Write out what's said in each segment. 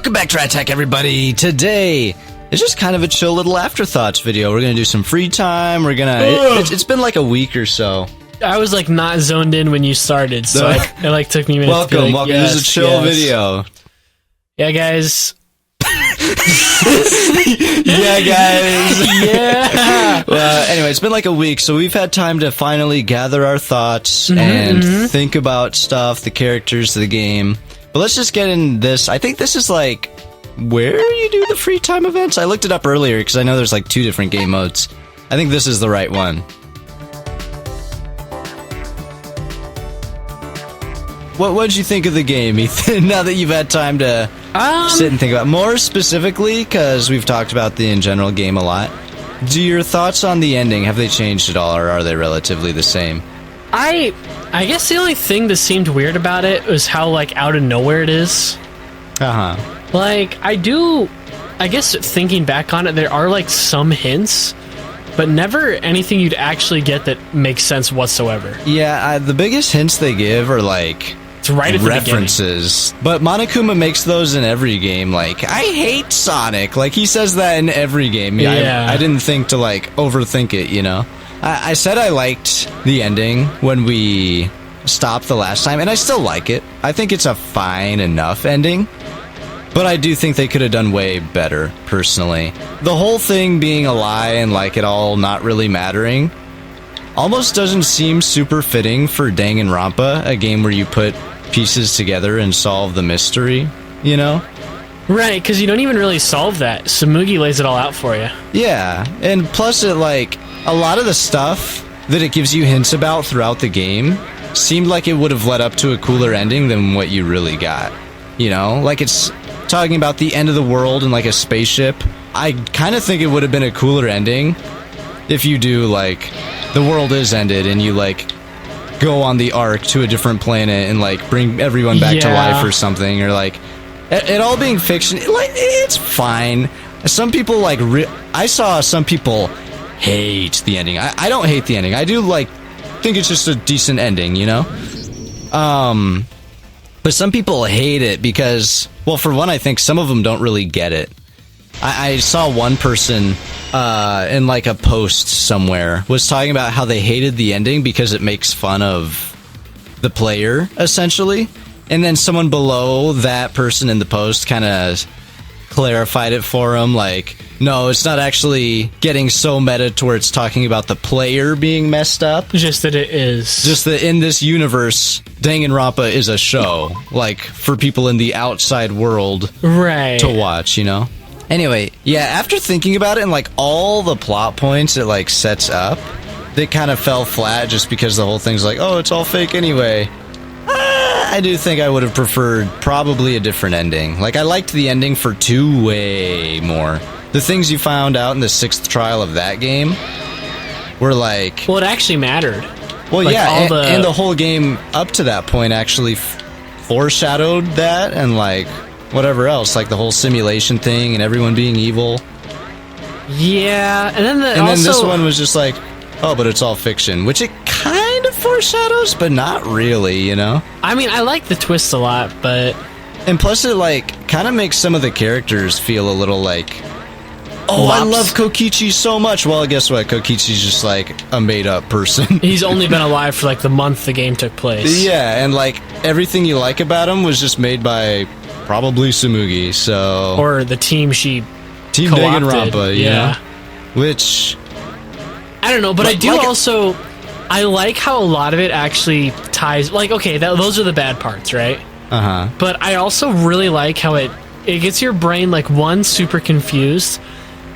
Welcome back to Rat Tech, everybody. Today is just kind of a chill little afterthoughts video. We're gonna do some free time. We're gonna. It's been like a week or so. I was like not zoned in when you started, so it like took me a minute. Welcome. This is a chill video. Yeah, guys. Yeah, guys. Yeah. Well, anyway, it's been like a week, so we've had time to finally gather our thoughts and think about stuff, the characters of the game. But let's just get in this. I think this is like where you do the free time events. I looked it up earlier because I know there's like 2 different game modes. I think this is the right one. What did you think of the game, Ethan? Now that you've had time to sit and think about it. More specifically, because we've talked about the in general game a lot. Do your thoughts on the ending, have they changed at all, or are they relatively the same? I guess the only thing that seemed weird about it was how like out of nowhere it is. Like I guess thinking back on it, there are like some hints, but never anything you'd actually get that makes sense whatsoever. Yeah, the biggest hints they give are like it's right at references. But Monokuma makes those in every game. Like, I hate Sonic. Like, he says that in every game. Yeah. I didn't think to like overthink it, you know? I said I liked the ending when we stopped the last time, and I still like it. I think it's a fine enough ending, but I do think they could have done way better, personally. The whole thing being a lie and like it all not really mattering almost doesn't seem super fitting for Danganronpa, a game where you put pieces together and solve the mystery, you know? Right, because you don't even really solve that. Tsumugi lays it all out for you. Yeah, and plus it like a lot of the stuff that it gives you hints about throughout the game seemed like it would have led up to a cooler ending than what you really got. You know, like it's talking about the end of the world and like a spaceship. I kind of think it would have been a cooler ending if you do like the world is ended and you like go on the ark to a different planet and like bring everyone back to life or something, or like it all being fiction. Like it's fine. Some people like I saw some people hate the ending. I don't hate the ending. I do like think it's just a decent ending, you know? But some people hate it because, well, for one, I think some of them don't really get it. I saw one person in like a post somewhere was talking about how they hated the ending because it makes fun of the player, essentially. And then someone below that person in the post kind of clarified it for him, like, no, it's not actually getting so meta to where it's talking about the player being messed up. Just that it is. Just that in this universe, Danganronpa is a show, like, for people in the outside world to watch, you know? Anyway, yeah, after thinking about it and, like, all the plot points it, like, sets up, they kind of fell flat just because the whole thing's like, oh, it's all fake anyway. I do think I would have preferred probably a different ending. Like, I liked the ending for 2 way more. The things you found out in the 6th trial of that game were like... Well, it actually mattered. Well, like, yeah, and the whole game up to that point actually foreshadowed that, and like whatever else, like the whole simulation thing and everyone being evil. Yeah, and then then this one was just like, oh, but it's all fiction, which it kind of foreshadows, but not really, you know? I mean, I like the twist a lot, but... And plus it, like, kind of makes some of the characters feel a little like, oh, I love Kokichi so much. Well, guess what? Kokichi's just, like, a made-up person. He's only been alive for, like, the month the game took place. Yeah, and, like, everything you like about him was just made by probably Tsumugi, so... Or the team she Team co-opted. Danganronpa, you know? Which... I don't know, but I do like also... I like how a lot of it actually ties... Like, okay, those are the bad parts, right? Uh-huh. But I also really like how it gets your brain, like, 1, super confused,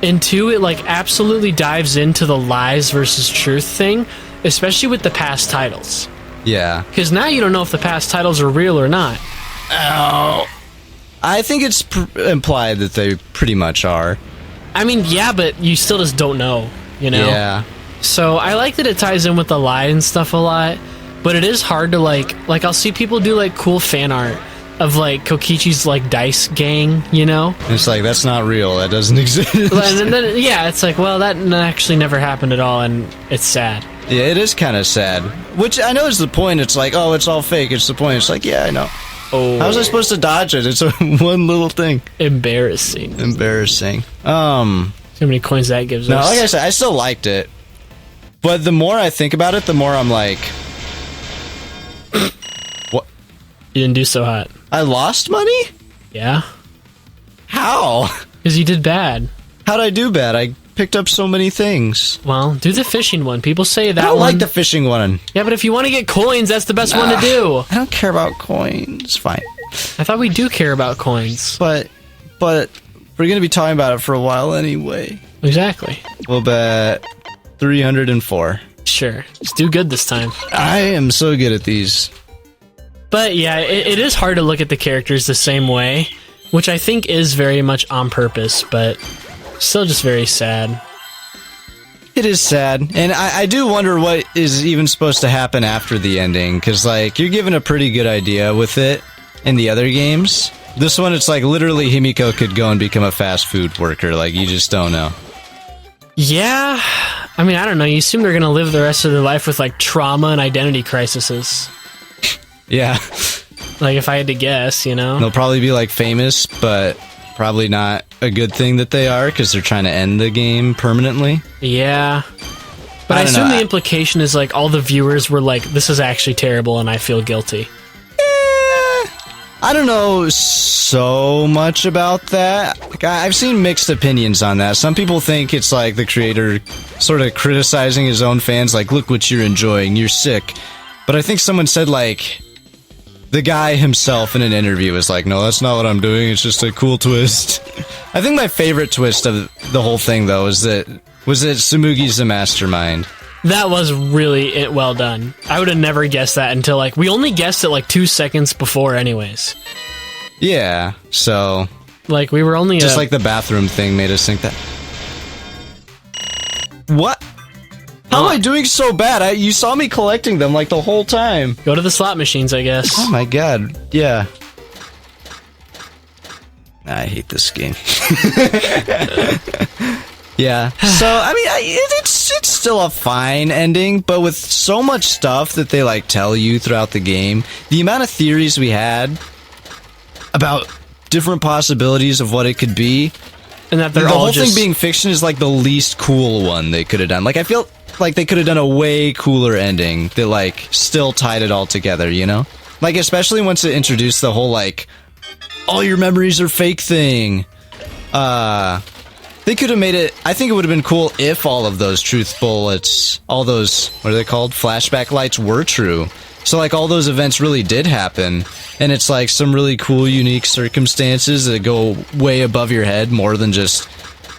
and 2, it, like, absolutely dives into the lies versus truth thing, especially with the past titles. Yeah. Because now you don't know if the past titles are real or not. Oh. I think it's implied that they pretty much are. I mean, yeah, but you still just don't know, you know? Yeah. So I like that it ties in with the lie and stuff a lot, but it is hard to, like I'll see people do, like, cool fan art of, like, Kokichi's, like, dice gang, you know? And it's like, that's not real. That doesn't exist. And then, yeah, it's like, well, that actually never happened at all, and it's sad. Yeah, it is kind of sad. Which I know is the point. It's like, oh, it's all fake. It's the point. It's like, yeah, I know. Oh. How was I supposed to dodge it? It's one little thing. Embarrassing. How many coins that gives us? No, like I said, I still liked it. But the more I think about it, the more I'm like... What? You didn't do so hot. I lost money? Yeah. How? Because you did bad. How'd I do bad? I picked up so many things. Well, do the fishing one. People say that I don't one. like the fishing one. Yeah, but if you want to get coins, that's the best one to do. I don't care about coins. Fine. I thought we do care about coins. But we're going to be talking about it for a while anyway. Exactly. We'll bet 304. Sure. Let's do good this time. I am so good at these. But yeah, it is hard to look at the characters the same way, which I think is very much on purpose, but still just very sad. It is sad. And I do wonder what is even supposed to happen after the ending, because, like, you're given a pretty good idea with it in the other games. This one, it's like literally Himiko could go and become a fast food worker. Like, you just don't know. Yeah. I mean, I don't know. You assume they're going to live the rest of their life with, like, trauma and identity crises. Yeah. Like, if I had to guess, you know? They'll probably be, like, famous, but probably not a good thing that they are, because they're trying to end the game permanently. Yeah. But I assume the implication is, like, all the viewers were like, this is actually terrible and I feel guilty. I don't know so much about that. Like, I've seen mixed opinions on that. Some people think it's like the creator sort of criticizing his own fans, like, look what you're enjoying, you're sick. But I think someone said, like, the guy himself in an interview was like, no, that's not what I'm doing, it's just a cool twist. I think my favorite twist of the whole thing, though, was that Tsumugi's the mastermind. That was really well done. I would have never guessed that until, like, we only guessed it, like, 2 seconds before anyways. Yeah, so... Like, we were only just like the bathroom thing made us think that... What? How am I doing so bad? You saw me collecting them, like, the whole time. Go to the slot machines, I guess. Oh my god, yeah. I hate this game. Yeah. So, I mean, it's still a fine ending, but with so much stuff that they, like, tell you throughout the game, the amount of theories we had about different possibilities of what it could be, and that they're the all whole just... thing being fiction is, like, the least cool one they could have done. Like, I feel like they could have done a way cooler ending that, like, still tied it all together, you know? Like, especially once it introduced the whole, like, all your memories are fake thing. They could have made it... I think it would have been cool if all of those truth bullets, all those, what are they called? Flashback lights were true. So, like, all those events really did happen. And it's, like, some really cool, unique circumstances that go way above your head more than just,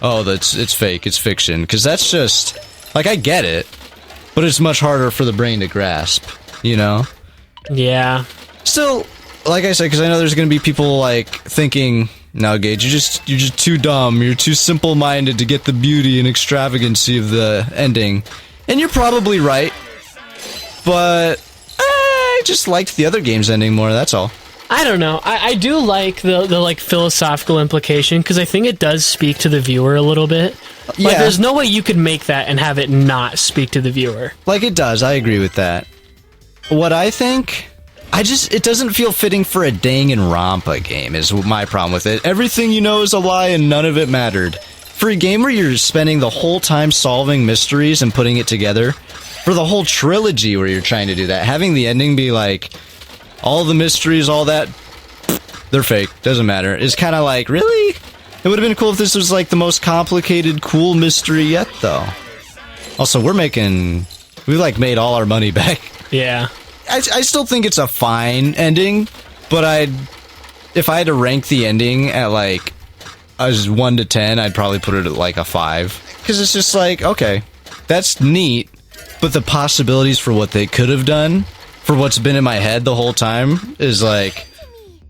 oh, it's fake, it's fiction. Because that's just... Like, I get it, but it's much harder for the brain to grasp, you know? Yeah. Still, like I said, because I know there's going to be people, like, thinking... No, Gage, you're just too dumb. You're too simple-minded to get the beauty and extravagancy of the ending. And you're probably right. But I just liked the other game's ending more, that's all. I don't know. I do like the like philosophical implication, because I think it does speak to the viewer a little bit. Like, yeah. There's no way you could make that and have it not speak to the viewer. Like, it does. I agree with that. What I think... it doesn't feel fitting for a Danganronpa game, is my problem with it. Everything you know is a lie and none of it mattered. For a game where you're spending the whole time solving mysteries and putting it together, for the whole trilogy where you're trying to do that, having the ending be like, all the mysteries, all that, they're fake, doesn't matter, is kind of like, really? It would have been cool if this was like the most complicated, cool mystery yet, though. Also, we like made all our money back. Yeah. I still think it's a fine ending, but if I had to rank the ending at, like, as 1 to 10, I'd probably put it at, like, a 5. Because it's just like, okay, that's neat, but the possibilities for what they could have done, for what's been in my head the whole time, is like...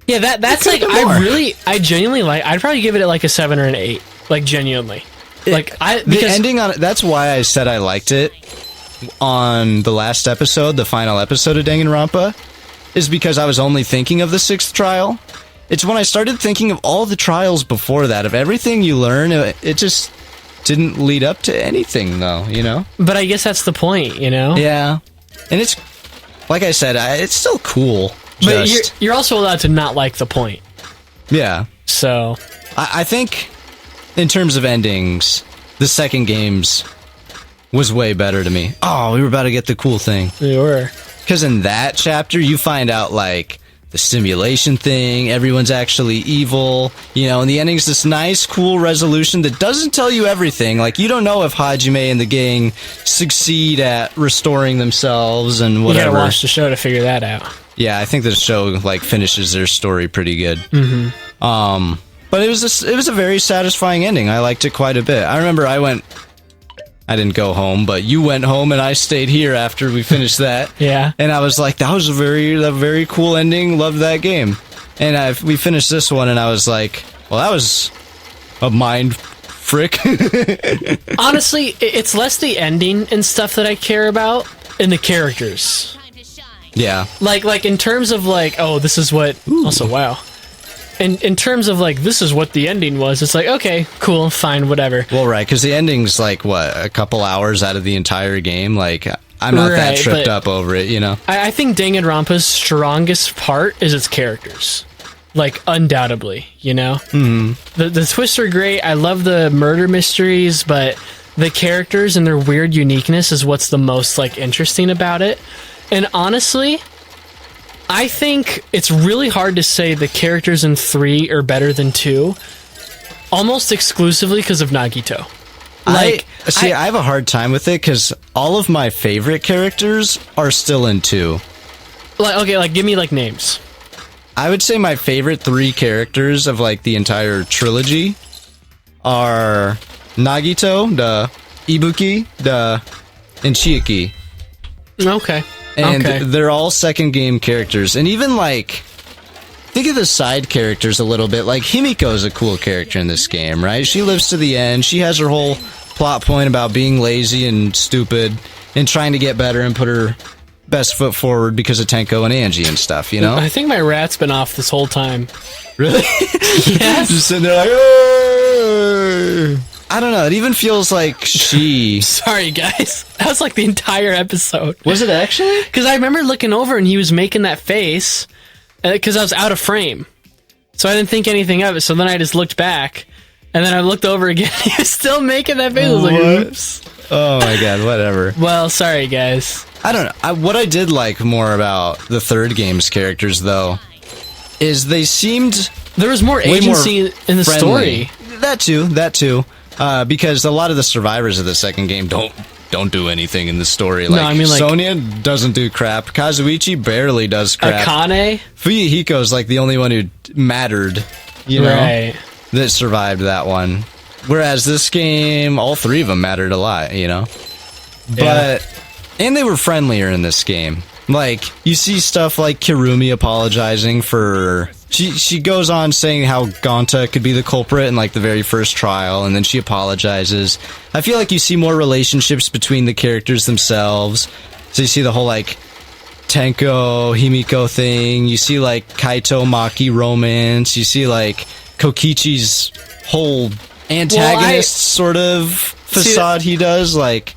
Yeah, that's like, I genuinely like, I'd probably give it like a 7 or an 8. Like, genuinely. The ending on it, that's why I said I liked it. On the last episode, the final episode of Danganronpa, is because I was only thinking of the 6th trial. It's when I started thinking of all the trials before that, of everything you learn, it just didn't lead up to anything, though, you know? But I guess that's the point, you know? Yeah. And it's, like I said, it's still cool. But you're also allowed to not like the point. Yeah. So I think in terms of endings, the second game's was way better to me. Oh, we were about to get the cool thing. We were. Because in that chapter, you find out, like, the simulation thing, everyone's actually evil, you know, and the ending's this nice, cool resolution that doesn't tell you everything. Like, you don't know if Hajime and the gang succeed at restoring themselves and whatever. You gotta watch the show to figure that out. Yeah, I think the show, like, finishes their story pretty good. Mm-hmm. But it was a very satisfying ending. I liked it quite a bit. I remember I didn't go home, but you went home and I stayed here after we finished that. Yeah. And I was like, that was a very cool ending. Loved that game. And we finished this one and I was like, well, that was a mind frick. Honestly, it's less the ending and stuff that I care about and the characters. Yeah. Like in terms of like, oh, this is what... Ooh. Also, wow. In terms of, like, this is what the ending was, it's like, okay, cool, fine, whatever. Well, right, because the ending's, like, what, a couple hours out of the entire game? Like, I'm not that tripped up over it, you know? I think Danganronpa's strongest part is its characters. Like, undoubtedly, you know? Mm-hmm. The twists are great, I love the murder mysteries, but the characters and their weird uniqueness is what's the most, like, interesting about it. And honestly... I think it's really hard to say the characters in 3 are better than 2, almost exclusively because of Nagito. I have a hard time with it because all of my favorite characters are still in 2. Like, give me, like, names. I would say my favorite 3 characters of, like, the entire trilogy are Nagito, the Ibuki, and Chiaki. Okay. And they're all second game characters. And even, like, think of the side characters a little bit. Like, Himiko's a cool character in this game, right? She lives to the end. She has her whole plot point about being lazy and stupid and trying to get better and put her best foot forward because of Tenko and Angie and stuff, you know? I think my rat's been off this whole time. Really? Yes. Just sitting there like, oh! I don't know. It even feels like she... Sorry, guys. That was like the entire episode. Was it actually? Because I remember looking over and he was making that face because I was out of frame. So I didn't think anything of it. So then I just looked back and then I looked over again. He was still making that face. I was like, oops. Oh my god, whatever. Well, sorry, guys. I don't know. What I did like more about the third game's characters, though, is they seemed... There was more agency in the story. That too. Because a lot of the survivors of the second game don't do anything in the story. Like, no, I mean, like Sonya doesn't do crap. Kazuichi barely does crap. Akane? Fuyuhiko's like the only one who mattered, you know, right, that survived that one. Whereas this game, all 3 of them mattered a lot, you know? And they were friendlier in this game. Like, you see stuff like Kirumi apologizing for... She goes on saying how Gonta could be the culprit in, like, the very first trial, and then she apologizes. I feel like you see more relationships between the characters themselves. So you see the whole, like, Tenko, Himiko thing. You see, like, Kaito Maki romance. You see, like, Kokichi's whole antagonist sort of facade he does, like...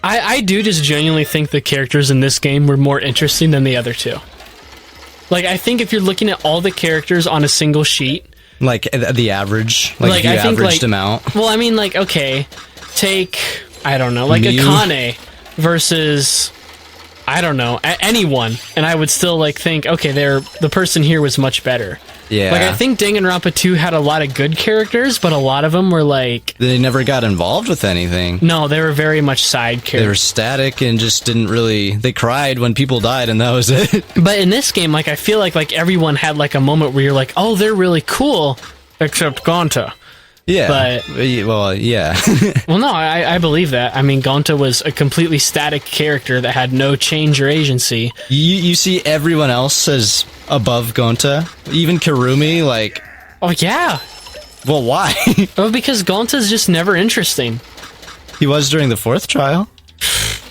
I do just genuinely think the characters in this game were more interesting than the other 2. Like, I think if you're looking at all the characters on a single sheet... Like, the average? Like if you averaged them out? Well, I mean, like, okay, take, I don't know, like Akane versus, I don't know, anyone. And I would still, like, think, okay, the person here was much better. Yeah. Like, I think Danganronpa 2 had a lot of good characters, but a lot of them were like... They never got involved with anything. No, they were very much side characters. They were static and just didn't really... They cried when people died and that was it. But in this game, like, I feel like everyone had, like, a moment where you're like, oh, they're really cool, except Gonta. Yeah. But... Well, yeah. Well, no, I believe that. I mean, Gonta was a completely static character that had no change or agency. You see everyone else as above Gonta? Even Kirumi, like... Oh, yeah. Well, why? Well, because Gonta's just never interesting. He was during the 4th trial.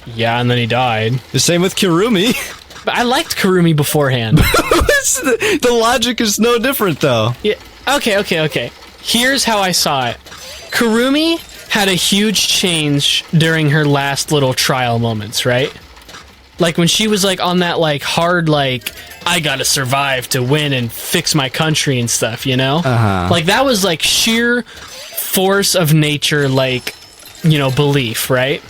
Yeah, and then he died. The same with Kirumi. But I liked Kirumi beforehand. The logic is no different, though. Yeah. Okay. Here's how I saw it. Kirumi had a huge change during her last little trial moments, right? Like when she was like on that like hard like I gotta survive to win and fix my country and stuff, you know? Like that was like sheer force of nature, like, you know, belief, right?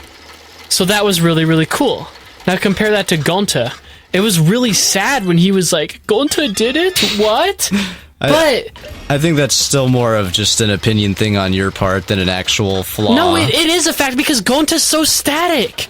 So that was really, really cool. Now compare that to Gonta. It was really sad when he was like, Gonta did it? What? But I think that's still more of just an opinion thing on your part than an actual flaw. No, it is a fact because Gonta's so static.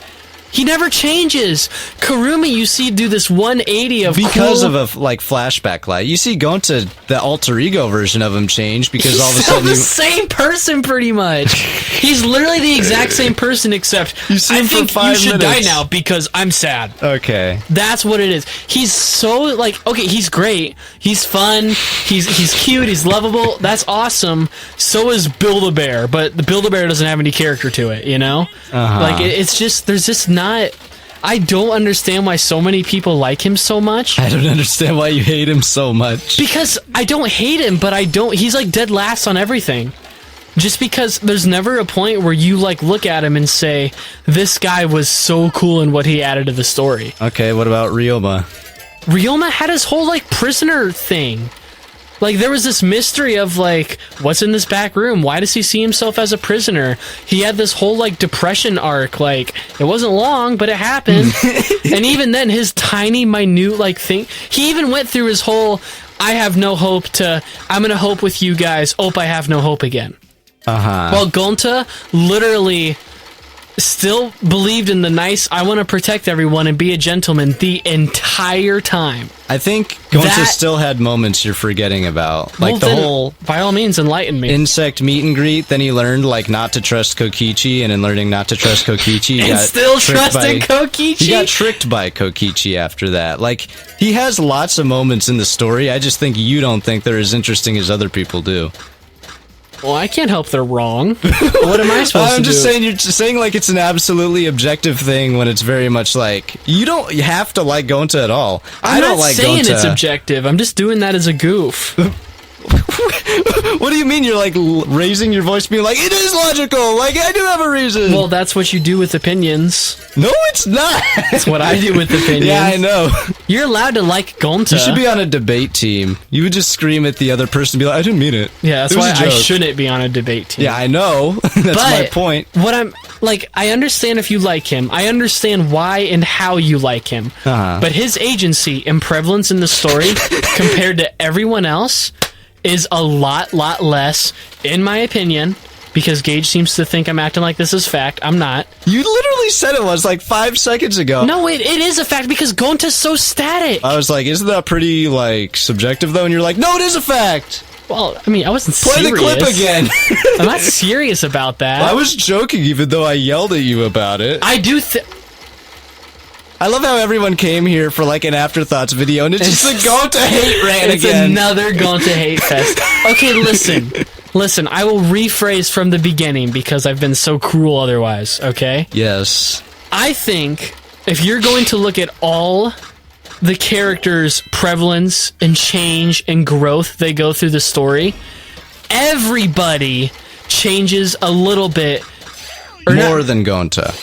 He never changes. Kurumi, you see, do this 180 of because cool... of a like flashback light. You see Gonta, the alter ego version of him, change because all of a sudden the same person, pretty much. He's literally the exact same person, except you see him I think for 5 you should minutes. die now because I'm sad. Okay, that's what it is. He's so like okay, he's great, he's fun, he's cute, he's lovable. That's awesome. So is Build-A-Bear, but the Build-A-Bear doesn't have any character to it, you know. Like it's just there's just not. I don't understand why so many people like him so much. I don't understand why you hate him so much. Because I don't hate him, but I don't... He's like dead last on everything. Just because there's never a point where you like look at him and say, this guy was so cool in what he added to the story. Okay, what about Ryoma? Ryoma had his whole like prisoner thing. Like, there was this mystery of, like, what's in this back room? Why does he see himself as a prisoner? He had this whole, like, depression arc. Like, it wasn't long, but it happened. And even then, his tiny, minute, like, thing... He even went through his whole, I have no hope to, I'm gonna hope with you guys. Oh, I have no hope again. While Gonta literally... still believed in the nice, I want to protect everyone and be a gentleman the entire time. I think Gonta still had moments you're forgetting about. Like the whole... By all means, enlighten me. Insect meet and greet, then he learned like not to trust Kokichi, and in learning not to trust Kokichi... and still trusting Kokichi? He got tricked by Kokichi after that. Like, he has lots of moments in the story, I just think you don't think they're as interesting as other people do. Well, I can't help they're wrong. What am I supposed to do? I'm just saying, you're just saying like it's an absolutely objective thing when it's very much like, you don't have to like Gonta at all. I don't like Gonta. I'm not saying it's objective. I'm just doing that as a goof. What do you mean you're like raising your voice being like, it is logical, like I do have a reason? Well, that's what you do with opinions. No, it's not. That's what I do with opinions. Yeah, I know. You're allowed to like Gonta. You should be on a debate team. You would just scream at the other person and be like, I didn't mean it. Yeah, that's why I shouldn't be on a debate team. Yeah, I know. That's my point. What I'm like, I understand if you like him. I understand why and how you like him. But his agency and prevalence in the story compared to everyone else is a lot less, in my opinion, because Gage seems to think I'm acting like this is fact. I'm not. You literally said it was like 5 seconds ago. No, it is a fact because Gonta's so static. I was like, isn't that pretty, like, subjective, though? And you're like, no, it is a fact. Well, I mean, I wasn't serious. Play the clip again. I'm not serious about that. I was joking, even though I yelled at you about it. I do I love how everyone came here for like an afterthoughts video, and it's just a Gonta Hate Rant again. It's another Gonta Hate Fest. Okay, listen. I will rephrase from the beginning because I've been so cruel otherwise. Okay. Yes. I think if you're going to look at all the characters' prevalence and change and growth they go through the story, everybody changes a little bit. More than Gonta.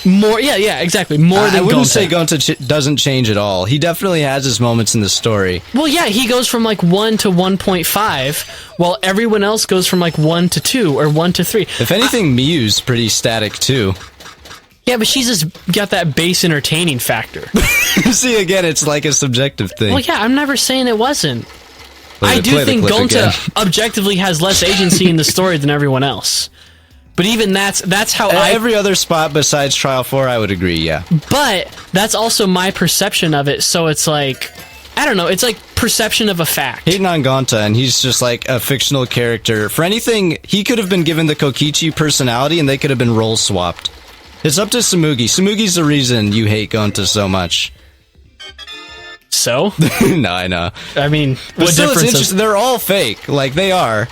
Yeah, exactly. More than Gonta. I wouldn't say Gonta doesn't change at all. He definitely has his moments in the story. Well, yeah, he goes from like 1 to 1.5, while everyone else goes from like 1 to 2 or 1 to 3. If anything, Miyu's pretty static too. Yeah, but she's just got that base entertaining factor. See, again, it's like a subjective thing. Well, yeah, I'm never saying it wasn't. I do think Gonta objectively has less agency in the story than everyone else. But even that's how every other spot besides Trial 4, I would agree, yeah. But that's also my perception of it, so it's like, I don't know, it's like perception of a fact. Hating on Gonta, and he's just like a fictional character. For anything, he could have been given the Kokichi personality, and they could have been role swapped. It's up to Tsumugi. Tsumugi's the reason you hate Gonta so much. So? No, I know. I mean, but what still, difference? They're all fake. Like, they are.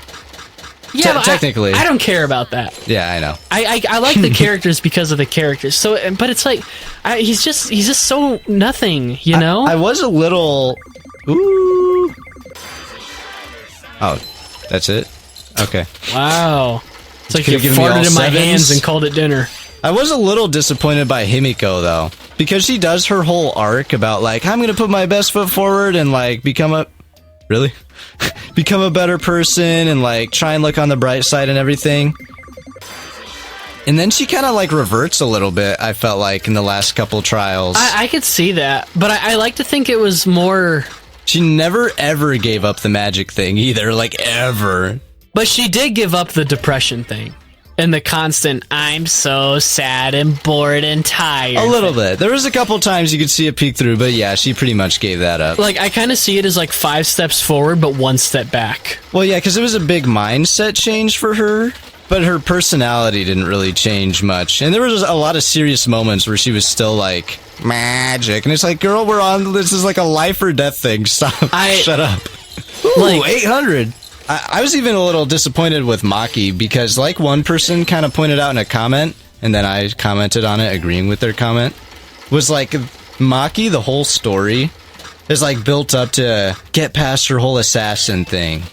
Yeah, technically. I don't care about that. Yeah, I know. I like the characters because of the characters. So, but it's like, he's just so nothing, you know? I was a little... Ooh. Oh, that's it? Okay. Wow. It's like you farted in my hands and called it dinner. I was a little disappointed by Himiko, though. because she does her whole arc about, like, I'm gonna put my best foot forward and, like, become a better person and, like, try and look on the bright side and everything. And then she kind of, like, reverts a little bit, I felt like, in the last couple trials. I could see that, but I like to think it was more... She never, ever gave up the magic thing, either, like, ever. But she did give up the depression thing. And the constant, I'm so sad and bored and tired. A little bit. There was a couple times you could see it peek through, but yeah, she pretty much gave that up. Like, I kind of see it as, like, 5 steps forward, but 1 step back. Well, yeah, because it was a big mindset change for her. But her personality didn't really change much. And there was a lot of serious moments where she was still like, magic. And it's like, girl, this is like a life or death thing. Stop. Shut up. Ooh, like, 800. I was even a little disappointed with Maki because, like, one person kind of pointed out in a comment, and then I commented on it, agreeing with their comment, was like, Maki, the whole story, is like built up to get past her whole assassin thing.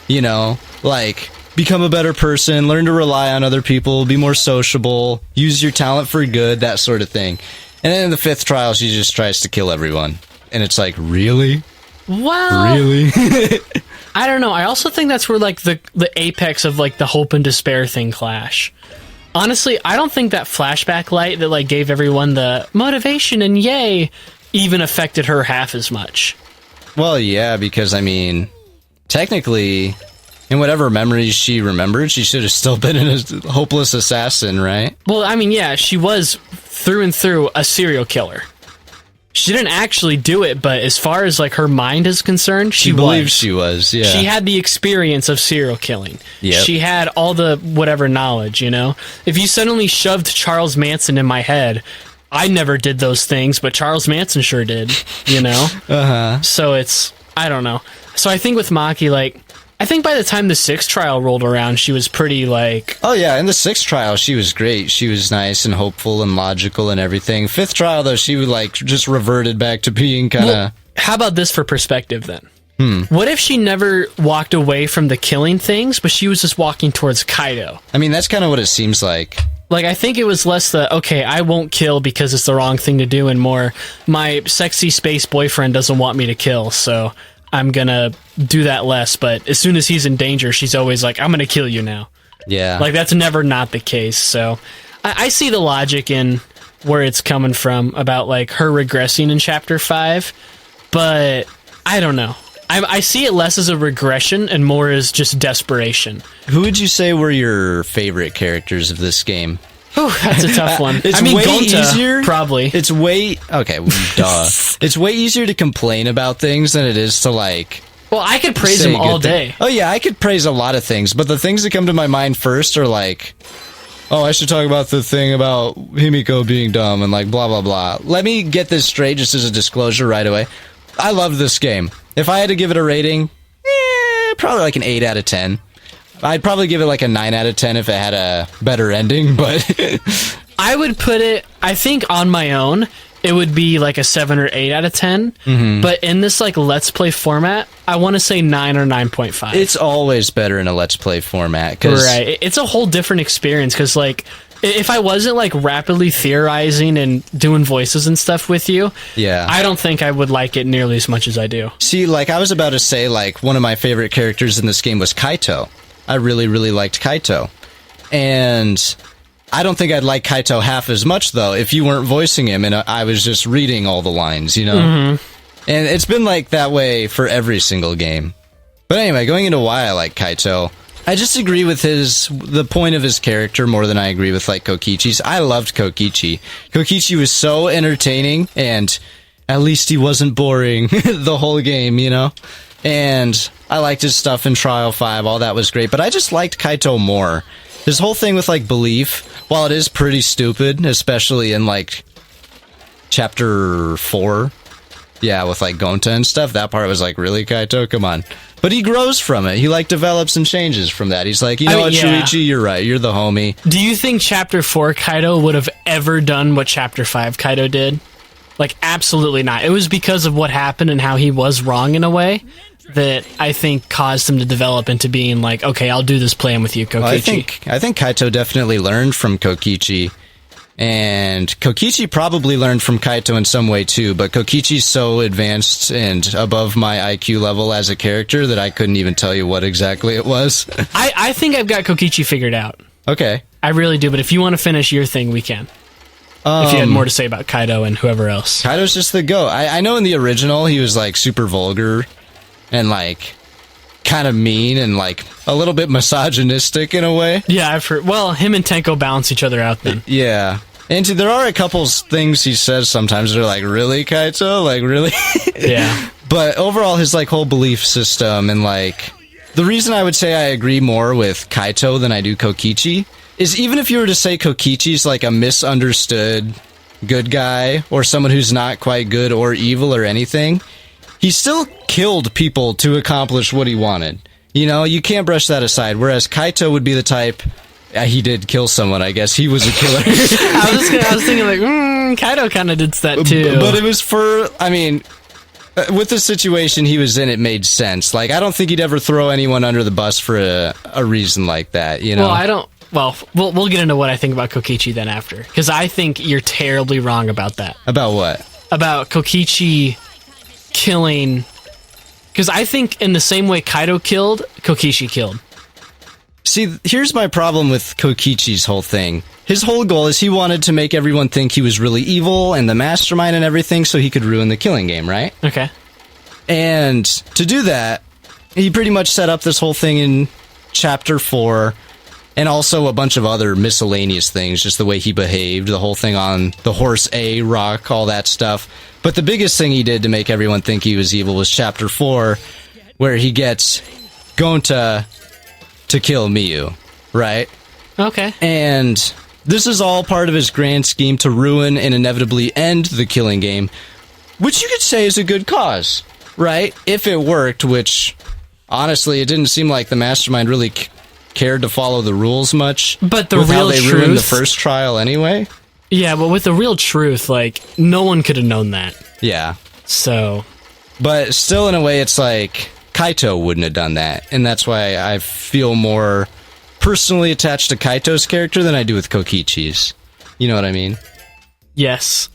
You know? Like... Become a better person, learn to rely on other people, be more sociable, use your talent for good, that sort of thing. And then in the 5th trial, she just tries to kill everyone. And it's like, really? Well... Really? I don't know. I also think that's where, like, the apex of, like, the hope and despair thing clash. Honestly, I don't think that flashback light that, like, gave everyone the motivation and yay even affected her half as much. Well, yeah, because, I mean, technically... In whatever memories she remembered, she should have still been a hopeless assassin, right? Well, I mean, yeah, she was through and through a serial killer. She didn't actually do it, but as far as, like, her mind is concerned, she believes she was, yeah. She had the experience of serial killing. Yep. She had all the whatever knowledge, you know? If you suddenly shoved Charles Manson in my head, I never did those things, but Charles Manson sure did, you know? Uh-huh. So it's, I don't know. So I think with Maki, like... I think by the time the 6th trial rolled around, she was pretty, like... Oh, yeah, in the 6th trial, she was great. She was nice and hopeful and logical and everything. 5th trial, though, she would, like, just reverted back to being kind of... Well, how about this for perspective, then? What if she never walked away from the killing things, but she was just walking towards Kaito? I mean, that's kind of what it seems like. Like, I think it was less the, okay, I won't kill because it's the wrong thing to do, and more, my sexy space boyfriend doesn't want me to kill, so... I'm gonna do that less, but as soon as he's in danger, she's always like, I'm gonna kill you now. Yeah. Like, that's never not the case, so... I see the logic in where it's coming from about, like, her regressing in Chapter 5, but I don't know. I see it less as a regression and more as just desperation. Who would you say were your favorite characters of this game? Oh, that's a tough one. It's way Gonta, easier. Probably. It's way... Okay, duh. It's way easier to complain about things than it is to, like... Well, I could praise him all day. Oh, yeah, I could praise a lot of things, but the things that come to my mind first are like... Oh, I should talk about the thing about Himiko being dumb and, like, blah, blah, blah. Let me get this straight just as a disclosure right away. I love this game. If I had to give it a rating, probably like an 8 out of 10. I'd probably give it like a 9 out of 10 if it had a better ending, but... I would put it, I think on my own, it would be like a 7 or 8 out of 10. But in this like Let's Play format, I want to say 9 or 9.5. It's always better in a Let's Play format. Right. It's a whole different experience because like, if I wasn't like rapidly theorizing and doing voices and stuff with you, yeah, I don't think I would like it nearly as much as I do. See, like I was about to say, like one of my favorite characters in this game was Kaito. I really, really liked Kaito. And I don't think I'd like Kaito half as much, though, if you weren't voicing him and I was just reading all the lines, you know? And it's been like that way for every single game. But anyway, going into why I like Kaito, I just agree with the point of his character more than I agree with, like, Kokichi's. I loved Kokichi. Kokichi was so entertaining, and at least he wasn't boring the whole game, you know? And I liked his stuff in Trial 5, all that was great, but I just liked Kaito more. His whole thing with, like, belief, while it is pretty stupid, especially in, like, Chapter 4, yeah, with, like, Gonta and stuff, that part was like, really, Kaito? Come on. But he grows from it. He, like, develops and changes from that. He's like, you know what, yeah. Shuichi, you're right. You're the homie. Do you think Chapter 4 Kaito would have ever done what Chapter 5 Kaito did? Like, absolutely not. It was because of what happened and how he was wrong in a way that I think caused him to develop into being like, okay, I'll do this plan with you, Kokichi. Well, I think Kaito definitely learned from Kokichi And Kokichi probably learned from Kaito in some way too, but Kokichi's so advanced and above my IQ level as a character that I couldn't even tell you what exactly it was. I think I've got Kokichi figured out. Okay. I really do, but if you want to finish your thing, we can. If you had more to say about Kaito and whoever else. Kaito's just the GOAT. I know in the original he was like super vulgar and like kind of mean and like a little bit misogynistic in a way. Yeah, I've heard. Well, him and Tenko balance each other out then. Yeah. And there are a couple things he says sometimes that are like, really, Kaito? Like, really? Yeah. But overall, his like whole belief system and like... The reason I would say I agree more with Kaito than I do Kokichi is even if you were to say Kokichi's like a misunderstood good guy or someone who's not quite good or evil or anything, he still killed people to accomplish what he wanted. You know, you can't brush that aside. Whereas Kaito would be the type... he did kill someone, I guess. He was a killer. I was thinking like, Kaito kind of did that too. But it was for... I mean... with the situation he was in, it made sense. Like, I don't think he'd ever throw anyone under the bus for a reason like that, you know? Well, I don't... Well, we'll get into what I think about Kokichi then after. Because I think you're terribly wrong about that. About what? About Kokichi killing... Because I think in the same way Kaito killed, Kokichi killed. See, here's my problem with Kokichi's whole thing. His whole goal is he wanted to make everyone think he was really evil and the mastermind and everything so he could ruin the killing game, right? Okay. And to do that, he pretty much set up this whole thing in Chapter 4 and also a bunch of other miscellaneous things, just the way he behaved, the whole thing on the horse A, rock, all that stuff. But the biggest thing he did to make everyone think he was evil was Chapter 4, where he gets Gonta to kill Miyu, right? Okay. And this is all part of his grand scheme to ruin and inevitably end the killing game, which you could say is a good cause, right? If it worked, which, honestly, it didn't seem like the mastermind really cared to follow the rules much. But the with real how they truth... ruined the first trial anyway. Yeah, but with the real truth, like, no one could have known that. Yeah. So... But still, in a way, it's like... Kaito wouldn't have done that, and that's why I feel more personally attached to Kaito's character than I do with Kokichi's. You know what I mean? Yes.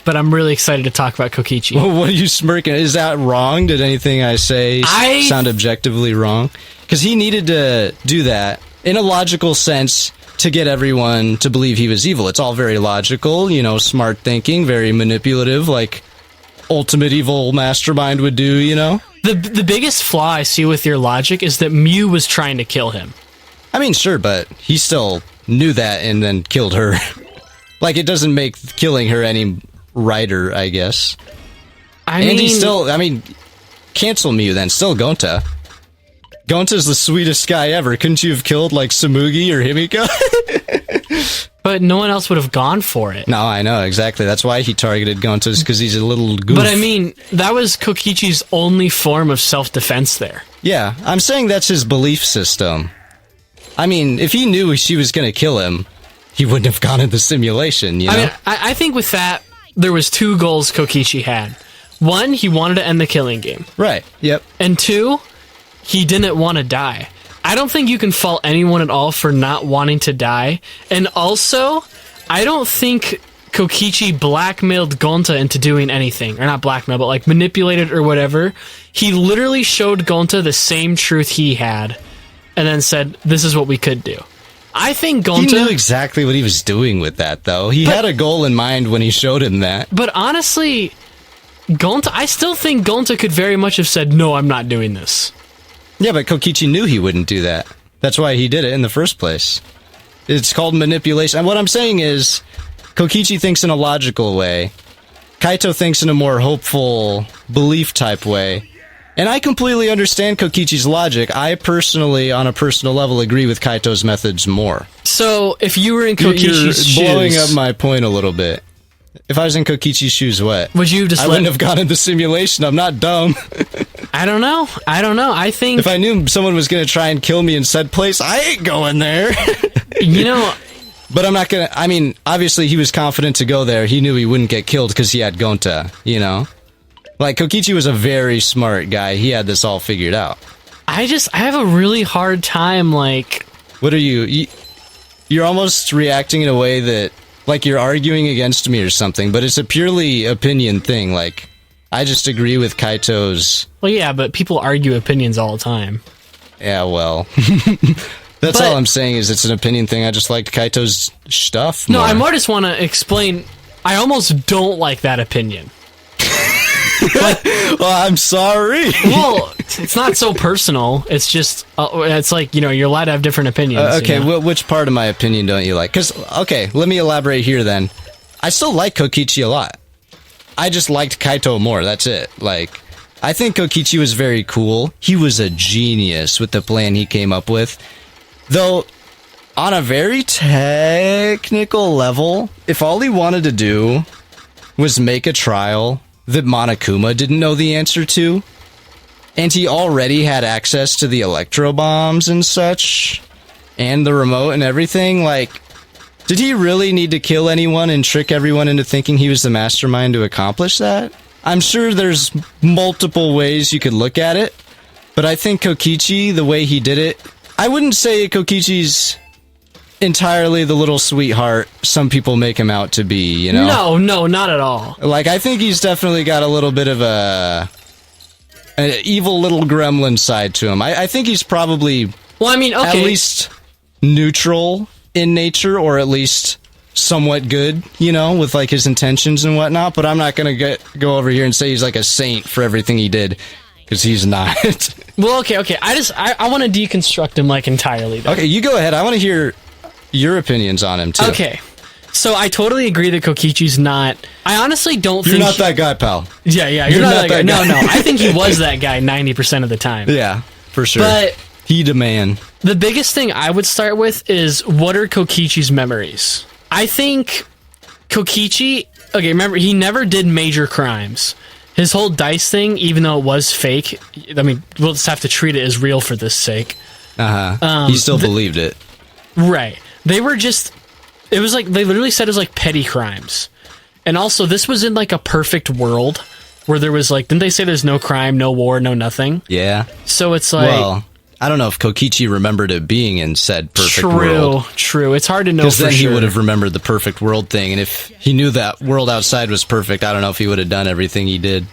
But I'm really excited to talk about Kokichi. Well, what are you smirking? Is that wrong? Did anything I say sound objectively wrong? Because he needed to do that in a logical sense to get everyone to believe he was evil. It's all very logical, you know, smart thinking, very manipulative, like ultimate evil mastermind would do, you know? The biggest flaw I see with your logic is that Miyu was trying to kill him. I mean, sure, but he still knew that and then killed her. Like, it doesn't make killing her any righter, I guess. And he still, cancel Miyu then, still Gonta. Gonta's the sweetest guy ever. Couldn't you have killed, like, Tsumugi or Himiko? But no one else would have gone for it. No, I know, exactly. That's why he targeted Gonta, because he's a little goof. But I mean, that was Kokichi's only form of self-defense there. Yeah, I'm saying that's his belief system. I mean, if he knew she was going to kill him, he wouldn't have gone in the simulation, you know? I mean, I think with that, there was two goals Kokichi had. One, he wanted to end the killing game. Right, yep. And two, he didn't want to die. I don't think you can fault anyone at all for not wanting to die. And also, I don't think Kokichi blackmailed Gonta into doing anything. Or not blackmail, but like manipulated or whatever. He literally showed Gonta the same truth he had. And then said, this is what we could do. I think Gonta... He knew exactly what he was doing with that, though. He had a goal in mind when he showed him that. But honestly, I still think Gonta could very much have said, no, I'm not doing this. Yeah, but Kokichi knew he wouldn't do that. That's why he did it in the first place. It's called manipulation. And what I'm saying is, Kokichi thinks in a logical way. Kaito thinks in a more hopeful, belief-type way. And I completely understand Kokichi's logic. I personally, on a personal level, agree with Kaito's methods more. So, if you were in Kokichi's shoes... You're blowing up my point a little bit. If I was in Kokichi's shoes, what? Would you just I wouldn't have gone into simulation. I'm not dumb. I don't know. I think... If I knew someone was going to try and kill me in said place, I ain't going there. You know... But I'm not going to... I mean, obviously he was confident to go there. He knew he wouldn't get killed because he had Gonta, you know? Like, Kokichi was a very smart guy. He had this all figured out. I have a really hard time, like... What are you... You're almost reacting in a way that... like you're arguing against me or something, but it's a purely opinion thing. Like, I just agree with Kaito's... Well, yeah, but people argue opinions all the time. Yeah, well... That's all I'm saying is it's an opinion thing. I just like Kaito's stuff more. No, I more just want to explain... I almost don't like that opinion. Well, I'm sorry. Well, it's not so personal. It's just, it's like, you know, you're allowed to have different opinions. Okay, you know? Which part of my opinion don't you like? Because, okay, let me elaborate here then. I still like Kokichi a lot. I just liked Kaito more, that's it. Like, I think Kokichi was very cool. He was a genius with the plan he came up with. Though, on a very technical level, if all he wanted to do was make a trial that Monokuma didn't know the answer to, and he already had access to the electro bombs and such, and the remote and everything, like, did he really need to kill anyone and trick everyone into thinking he was the mastermind to accomplish that? I'm sure there's multiple ways you could look at it, but I think Kokichi, the way he did it, I wouldn't say Kokichi's entirely the little sweetheart some people make him out to be, you know? No, not at all. Like, I think he's definitely got a little bit of an evil little gremlin side to him. I think he's probably, well, I mean, okay, at least neutral in nature, or at least somewhat good, you know, with like his intentions and whatnot, but I'm not gonna go over here and say he's like a saint for everything he did, because he's not. Well, okay, I want to deconstruct him, like, entirely, though. Okay, you go ahead. I want to hear your opinions on him, too. Okay, so I totally agree that Kokichi's not... I honestly don't think... You're not that guy, pal. Yeah, you're not that guy. No, I think he was that guy 90% of the time. Yeah, for sure. But... he the man. The biggest thing I would start with is, what are Kokichi's memories? I think Kokichi... Okay, remember, he never did major crimes. His whole dice thing, even though it was fake... I mean, we'll just have to treat it as real for this sake. He still believed it. Right. They were just... It was like... They literally said it was like petty crimes. And also, this was in like a perfect world where there was like... Didn't they say there's no crime, no war, no nothing? Yeah. So it's like... Well, I don't know if Kokichi remembered it being in said perfect world. True. It's hard to know for sure. Because then he would have remembered the perfect world thing. And if he knew that world outside was perfect, I don't know if he would have done everything he did.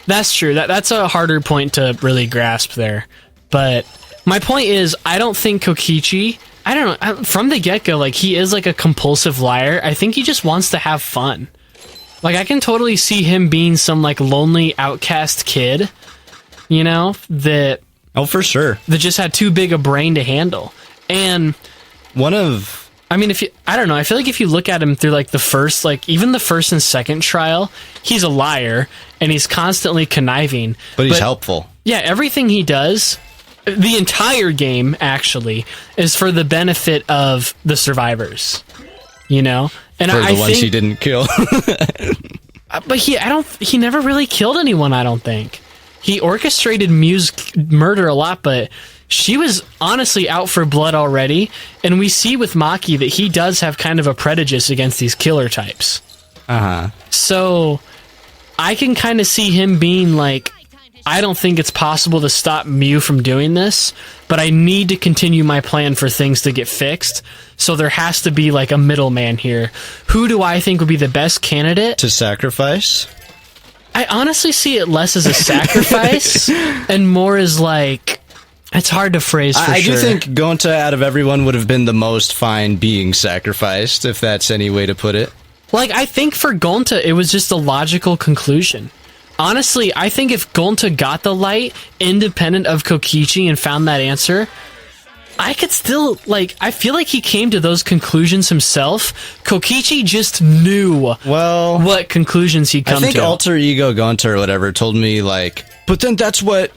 That's true. That's a harder point to really grasp there. But my point is, I don't think Kokichi... I don't know, from the get-go, like, he is like a compulsive liar. I think he just wants to have fun. Like, I can totally see him being some, like, lonely outcast kid, you know, that... Oh, for sure. That just had too big a brain to handle. And... I mean, I don't know, I feel like if you look at him through, like, the first, like, even the first and second trial, he's a liar, and he's constantly conniving. But he's helpful. Yeah, everything he does... The entire game, actually, is for the benefit of the survivors, you know? And for the ones he didn't kill. But he never really killed anyone, I don't think. He orchestrated Miu's murder a lot, but she was honestly out for blood already, and we see with Maki that he does have kind of a prejudice against these killer types. So, I can kind of see him being like, I don't think it's possible to stop Miu from doing this, but I need to continue my plan for things to get fixed, so there has to be like a middleman here. Who do I think would be the best candidate? To sacrifice? I honestly see it less as a sacrifice and more as like... It's hard to phrase for sure. I do think Gonta out of everyone would have been the most fine being sacrificed, if that's any way to put it. Like, I think for Gonta, it was just a logical conclusion. Honestly, I think if Gonta got the light, independent of Kokichi, and found that answer, I could still, like, I feel like he came to those conclusions himself. Kokichi just knew what conclusions he'd come to. I think alter ego Gonta or whatever told me, like, but then that's what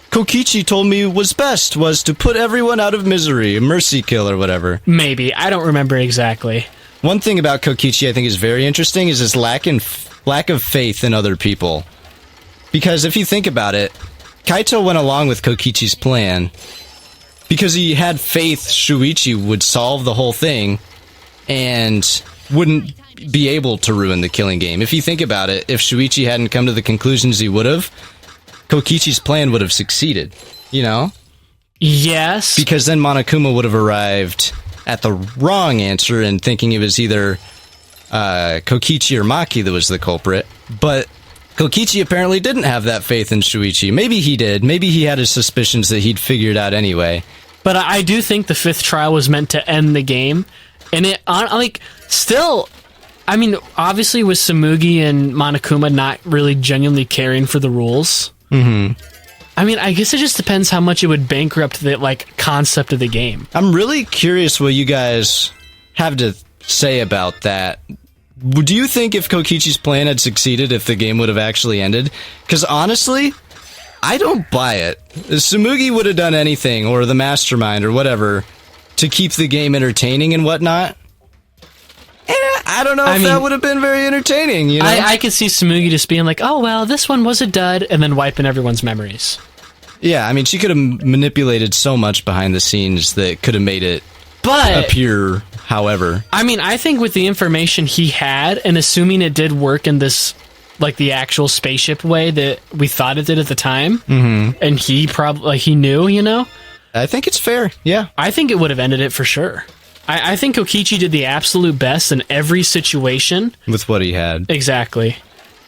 Kokichi told me was best, was to put everyone out of misery, a mercy kill or whatever. Maybe. I don't remember exactly. One thing about Kokichi I think is very interesting is his lack of faith in other people. Because if you think about it, Kaito went along with Kokichi's plan because he had faith Shuichi would solve the whole thing and wouldn't be able to ruin the killing game. If you think about it, if Shuichi hadn't come to the conclusions he would have, Kokichi's plan would have succeeded, you know? Yes. Because then Monokuma would have arrived at the wrong answer and thinking it was either Kokichi or Maki that was the culprit, but Kokichi apparently didn't have that faith in Shuichi. Maybe he did. Maybe he had his suspicions that he'd figured out anyway. But I do think the 5th trial was meant to end the game. And it, still, I mean, obviously with Tsumugi and Monokuma not really genuinely caring for the rules. Mm-hmm. I mean, I guess it just depends how much it would bankrupt the, concept of the game. I'm really curious what you guys have to say about that. Do you think if Kokichi's plan had succeeded, if the game would have actually ended? Because honestly, I don't buy it. Tsumugi would have done anything, or the mastermind, or whatever, to keep the game entertaining and whatnot. I don't know if that would have been very entertaining, you know? I could see Tsumugi just being like, oh, well, this one was a dud, and then wiping everyone's memories. Yeah, I mean, she could have manipulated so much behind the scenes that could have made it appear however. I mean, I think with the information he had, and assuming it did work in this, the actual spaceship way that we thought it did at the time, and he probably, he knew, you know? I think it's fair, yeah. I think it would have ended it for sure. I think Kokichi did the absolute best in every situation. With what he had. Exactly.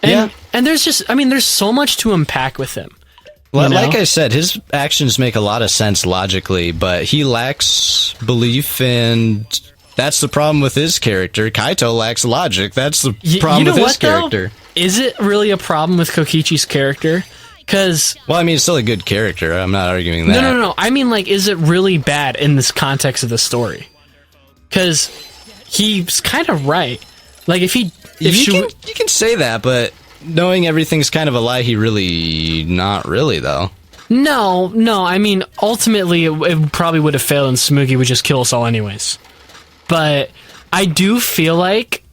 And there's just, there's so much to unpack with him. Well, like I said, his actions make a lot of sense logically, but he lacks belief, and that's the problem with his character. Kaito lacks logic. That's the problem with his character. Though? Is it really a problem with Kokichi's character? Because... Well, it's still a good character. I'm not arguing that. No. I mean, is it really bad in this context of the story? Because he's kind of right. You can say that, but knowing everything's kind of a lie, not really, though. No, ultimately, it probably would have failed and Tsumugi would just kill us all anyways. But I do feel like,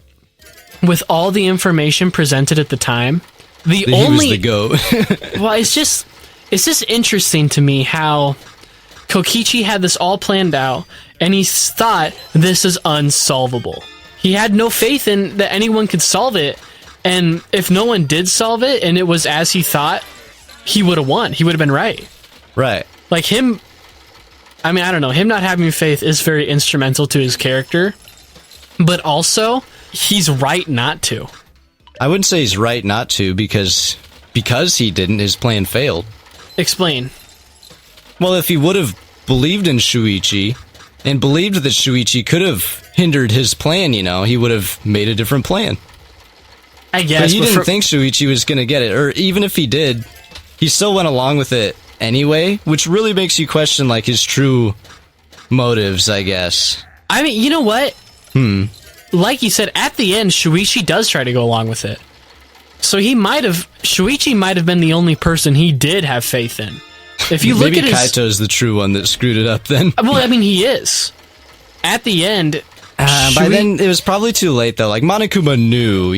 with all the information presented at the time, he was the GOAT. Well, it's just interesting to me how Kokichi had this all planned out, and he thought this is unsolvable. He had no faith in that anyone could solve it, and if no one did solve it, and it was as he thought, he would have won. He would have been right. Right. Him... I don't know. Him not having faith is very instrumental to his character, but also, he's right not to. I wouldn't say he's right not to, because he didn't, his plan failed. Explain. Well, if he would have believed in Shuichi, and believed that Shuichi could have hindered his plan, he would have made a different plan. I guess. But he didn't think Shuichi was going to get it, or even if he did, he still went along with it anyway, which really makes you question, his true motives, I guess. You know what? Like you said, at the end, Shuichi does try to go along with it. So Shuichi might have been the only person he did have faith in. If you look at Kaito's the true one that screwed it up then. Well, he is. At the end... by then, it was probably too late, though. Monokuma knew,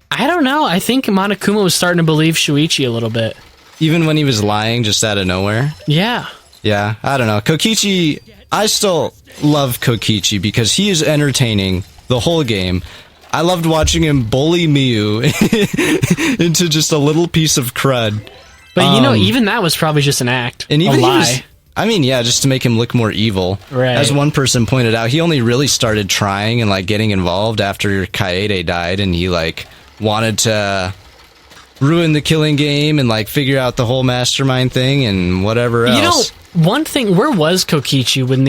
I don't know. I think Monokuma was starting to believe Shuichi a little bit. Even when he was lying just out of nowhere? Yeah. Yeah, I don't know. Kokichi... I still love Kokichi because he is entertaining the whole game. I loved watching him bully Miyu into just a little piece of crud. But even that was probably just an act. And even a lie. Just to make him look more evil. Right. As one person pointed out, he only really started trying and getting involved after Kaede died, and he wanted to ruin the killing game and figure out the whole mastermind thing and whatever else. One thing, where was Kokichi when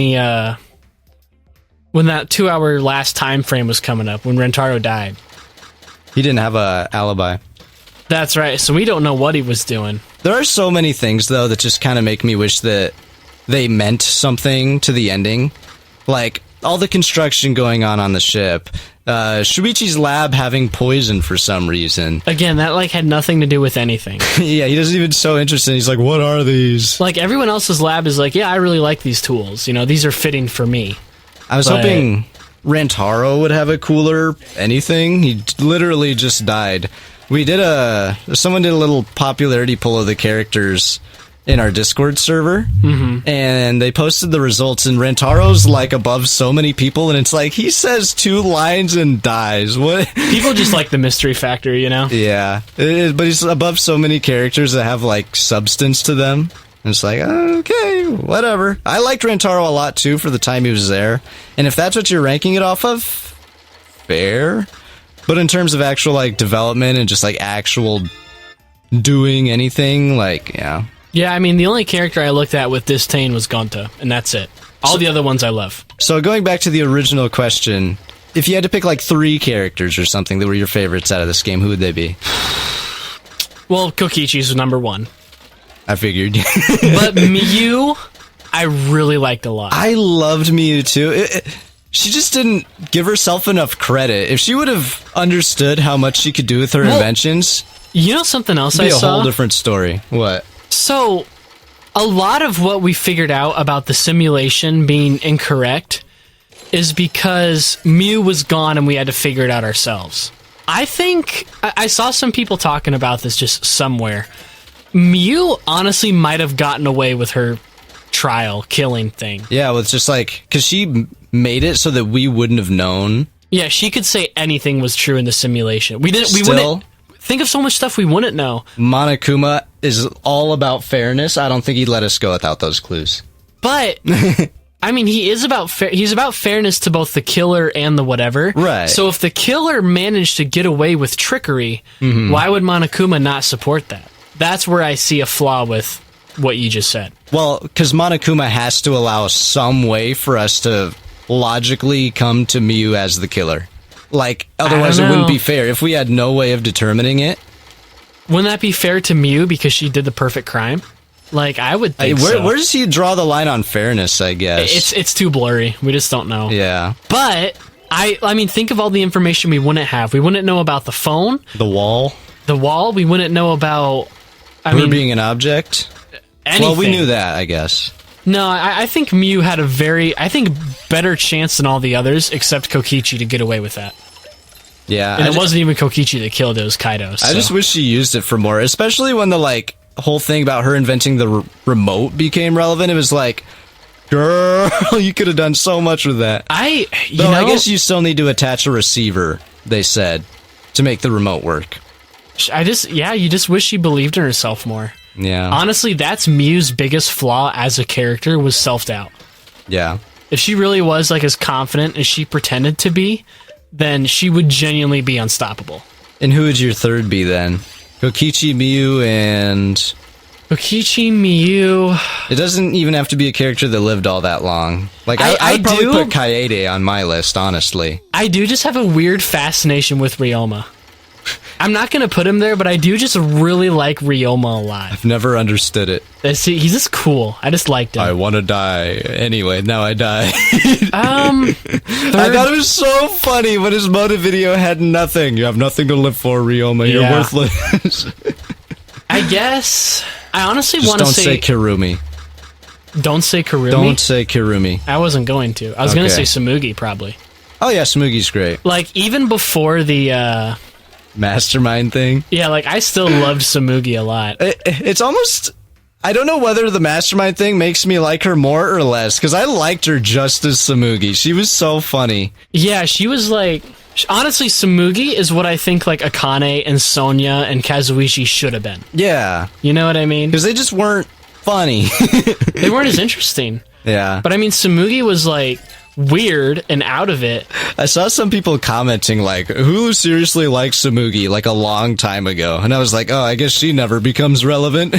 when that 2-hour last time frame was coming up, when Rentaro died? He didn't have a alibi. That's right, so we don't know what he was doing. There are so many things, though, that just kind of make me wish that they meant something to the ending. All the construction going on the ship. Shuichi's lab having poison for some reason. Again, that had nothing to do with anything. Yeah, he doesn't even so interested. He's like, what are these? Everyone else's lab is yeah, I really like these tools. These are fitting for me. I was hoping Rentaro would have a cooler anything. He literally just died. Someone did a little popularity poll of the characters in our Discord server, and they posted the results, and Rentaro's above so many people, and it's he says 2 lines and dies. What? People just like the mystery factor, Yeah, but he's above so many characters that have substance to them. And it's okay, whatever. I liked Rentaro a lot too for the time he was there, and if that's what you're ranking it off of, fair. But in terms of actual, like, development and just, like, actual doing anything, like, yeah. Yeah, I mean, the only character I looked at with disdain was Gonta, and that's it. All the other ones I love. So going back to the original question, if you had to pick, like, 3 characters or something that were your favorites out of this game, who would they be? Well, Kokichi's number 1. I figured. But Miyu, I really liked a lot. I loved Miyu, too. She just didn't give herself enough credit. If she would have understood how much she could do with her inventions... You know something else I saw? It'd be a whole different story. What? So, a lot of what we figured out about the simulation being incorrect is because Miyu was gone and we had to figure it out ourselves. I think... I saw some people talking about this just somewhere. Miyu honestly might have gotten away with her trial killing thing. Yeah, well, it's just like... Because she made it so that we wouldn't have known. Yeah, she could say anything was true in the simulation. We wouldn't... Think of so much stuff we wouldn't know. Monokuma is all about fairness. I don't think he'd let us go without those clues. But... I mean, he's about fairness to both the killer and the whatever. Right. So if the killer managed to get away with trickery, why would Monokuma not support that? That's where I see a flaw with what you just said. Well, because Monokuma has to allow some way for us to logically come to Miyu as the killer. Like, otherwise it wouldn't be fair. If we had no way of determining it... Wouldn't that be fair to Miyu because she did the perfect crime? Like, I would think so. Where does he draw the line on fairness, I guess? It's too blurry. We just don't know. Yeah. But, I mean, think of all the information we wouldn't have. We wouldn't know about the phone. The wall. The wall. We wouldn't know about... Her being an object? Anything. Well, we knew that, I guess. No, I think Miyu had a better chance than all the others, except Kokichi, to get away with that. Yeah. And it wasn't even Kokichi that killed, it was Kaito. So. I just wish she used it for more, especially when the, like... whole thing about her inventing the remote became relevant. It was like, girl, you could have done so much with that. I guess you still need to attach a receiver, they said, to make the remote work. You just wish she believed in herself more. Yeah. Honestly, that's Miyu's biggest flaw as a character was self-doubt. Yeah. If she really was like as confident as she pretended to be, then she would genuinely be unstoppable. And who would your third be then? Kokichi, Miyu, and... Kokichi, Miyu... It doesn't even have to be a character that lived all that long. Like, I'd probably put Kaede on my list, honestly. I do just have a weird fascination with Ryoma. I'm not going to put him there, but I do just really like Ryoma a lot. I've never understood it. See, he's just cool. I just liked him. I want to die. Anyway, now I die. I thought it was so funny when his motive video had nothing. You have nothing to live for, Ryoma. You're worthless. I guess... I honestly want to say... Don't say Kirumi. Don't say Kirumi? Don't say Kirumi. I wasn't going to. I was going to say Tsumugi, probably. Oh yeah, Tsumugi's great. Like, even before the... Mastermind thing? Yeah, like, I still loved Tsumugi a lot. It's almost... I don't know whether the Mastermind thing makes me like her more or less, because I liked her just as Tsumugi. She was so funny. Yeah, she was like... Honestly, Tsumugi is what I think, like, Akane and Sonya and Kazuichi should have been. Yeah. You know what I mean? Because they just weren't funny. They weren't as interesting. Yeah. But, I mean, Tsumugi was, like... weird and out of it. I saw some people commenting like, Hulu seriously likes Tsumugi like a long time ago, and I was like, oh, I guess she never becomes relevant.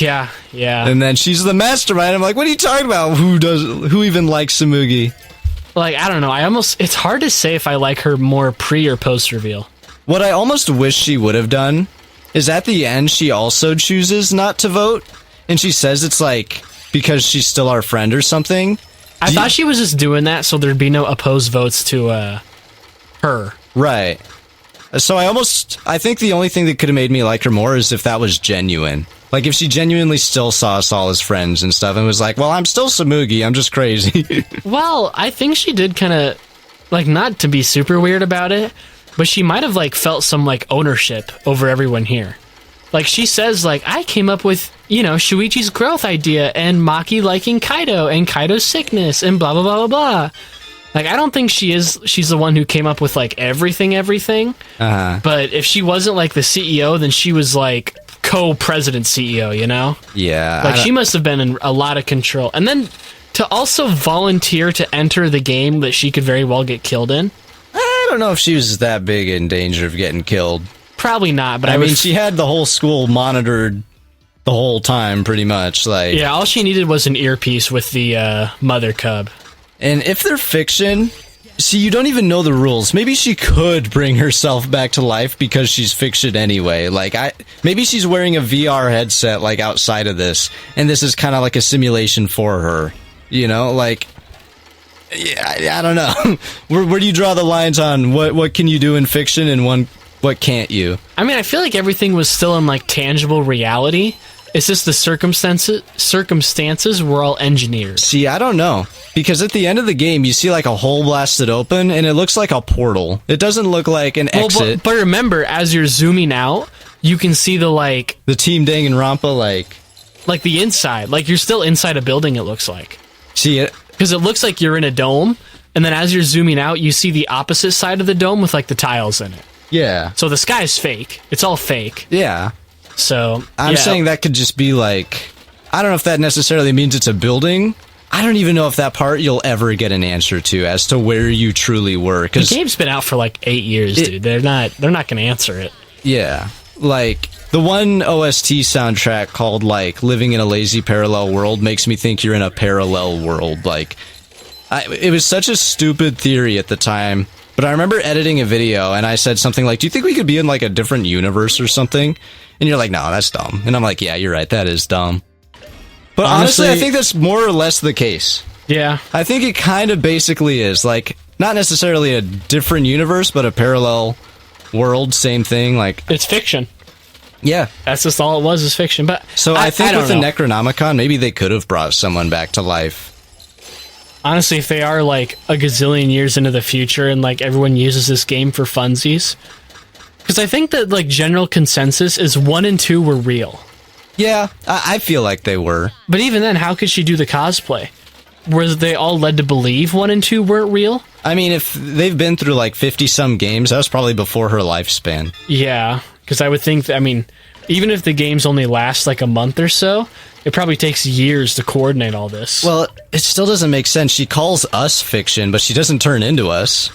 Yeah. And then she's the mastermind. I'm like, what are you talking about? Who even likes Tsumugi? Like, I don't know. It's hard to say if I like her more pre or post reveal. What I almost wish she would have done is at the end she also chooses not to vote, and she says it's like because she's still our friend or something. I thought she was just doing that so there'd be no opposed votes to her. Right. So I think the only thing that could have made me like her more is if that was genuine. Like, if she genuinely still saw us all as friends and stuff and was like, well, I'm still Tsumugi, I'm just crazy. Well, I think she did kind of, like, not to be super weird about it, but she might have, like, felt some, like, ownership over everyone here. Like, she says, like, I came up with, you know, Shuichi's growth idea and Maki liking Kaito and Kaito's sickness and blah, blah, blah, blah, blah. Like, I don't think she's the one who came up with, like, everything. But if she wasn't, like, the CEO, then she was, like, co-president CEO, you know? Yeah. Like, she must have been in a lot of control. And then to also volunteer to enter the game that she could very well get killed in. I don't know if she was that big in danger of getting killed. Probably not, but I mean, she had the whole school monitored the whole time, pretty much. Like, yeah, all she needed was an earpiece with the mother cub. And if they're fiction, see, you don't even know the rules. Maybe she could bring herself back to life because she's fiction anyway. Like, maybe she's wearing a VR headset, like, outside of this, and this is kind of like a simulation for her. You know, like, yeah, I don't know. Where do you draw the lines on what can you do in fiction and what can't you? I mean, I feel like everything was still in, like, tangible reality. It's just the circumstances were all engineered. See, I don't know. Because at the end of the game, you see, like, a hole blasted open, and it looks like a portal. It doesn't look like an exit. But remember, as you're zooming out, you can see the, like... The Team Danganronpa, like... Like, the inside. Like, you're still inside a building, it looks like. See it? Because it looks like you're in a dome, and then as you're zooming out, you see the opposite side of the dome with, like, the tiles in it. Yeah. So the sky's fake. It's all fake. Yeah. So, I'm saying that could just be, like... I don't know if that necessarily means it's a building. I don't even know if that part you'll ever get an answer to as to where you truly were. The game's been out for, like, 8 years, dude. They're not going to answer it. Yeah. Like, the one OST soundtrack called, like, Living in a Lazy Parallel World makes me think you're in a parallel world. Like, it was such a stupid theory at the time, but I remember editing a video, and I said something like, do you think we could be in, like, a different universe or something? And you're like, no, that's dumb. And I'm like, yeah, you're right, that is dumb. But honestly, I think that's more or less the case. Yeah. I think it kind of basically is, like, not necessarily a different universe, but a parallel world, same thing, like... It's fiction. Yeah. That's just all it was, is fiction, but... So I think with the Necronomicon, maybe they could have brought someone back to life. Honestly, if they are, like, a gazillion years into the future and, like, everyone uses this game for funsies... Because I think that, like, general consensus is 1 and 2 were real. Yeah, I feel like they were. But even then, how could she do the cosplay? Were they all led to believe 1 and 2 weren't real? I mean, if they've been through, like, 50-some games, that was probably before her lifespan. Yeah, because I would think that, I mean, even if the games only last, like, a month or so, it probably takes years to coordinate all this. Well, it still doesn't make sense. She calls us fiction, but she doesn't turn into us.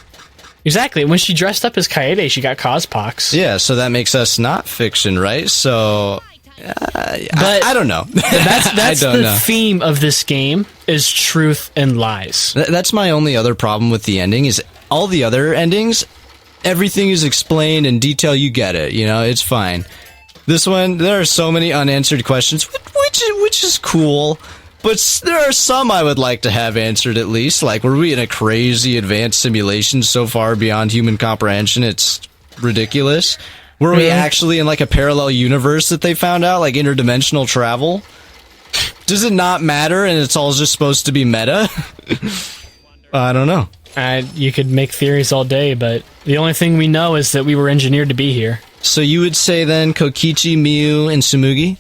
Exactly. When she dressed up as Kaede, she got cospox. Yeah, so that makes us not fiction, right? So... but I don't know. That's the theme of this game, is truth and lies. That's my only other problem with the ending, is all the other endings, everything is explained in detail, you get it, you know, it's fine. This one, there are so many unanswered questions, which is cool, but there are some I would like to have answered at least, like, were we in a crazy advanced simulation so far beyond human comprehension, it's ridiculous? Were we actually in, like, a parallel universe that they found out, like interdimensional travel? Does it not matter and it's all just supposed to be meta? I don't know. You could make theories all day, but the only thing we know is that we were engineered to be here. So you would say then Kokichi, Miyu, and Tsumugi?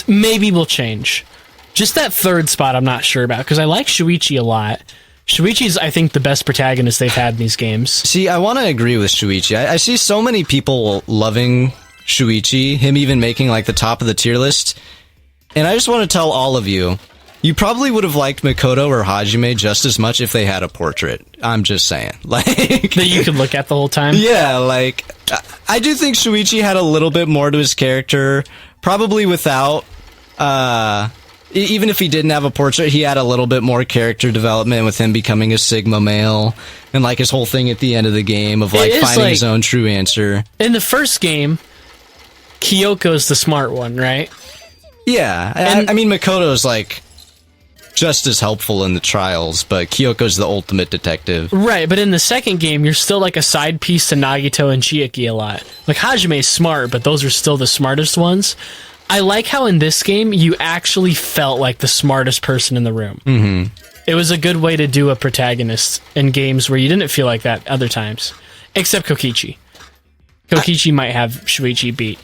Maybe we'll change. Just that third spot I'm not sure about, because I like Shuichi a lot. Shuichi's, I think, the best protagonist they've had in these games. See, I want to agree with Shuichi. I see so many people loving Shuichi, him even making, like, the top of the tier list. And I just want to tell all of you, you probably would have liked Makoto or Hajime just as much if they had a portrait. I'm just saying. Like, that you could look at the whole time? Yeah, like, I do think Shuichi had a little bit more to his character. Probably without, even if he didn't have a portrait, he had a little bit more character development with him becoming a Sigma male, and, like, his whole thing at the end of the game of, like, finding, like, his own true answer. In the first game, Kyoko's the smart one, right? Yeah, I mean, Makoto's, like, just as helpful in the trials, but Kyoko's the ultimate detective. Right, but in the second game, you're still, like, a side piece to Nagito and Chiaki a lot. Like, Hajime's smart, but those are still the smartest ones. I like how in this game, you actually felt like the smartest person in the room. Mm-hmm. It was a good way to do a protagonist in games where you didn't feel like that other times. Except Kokichi. Kokichi might have Shuichi beat.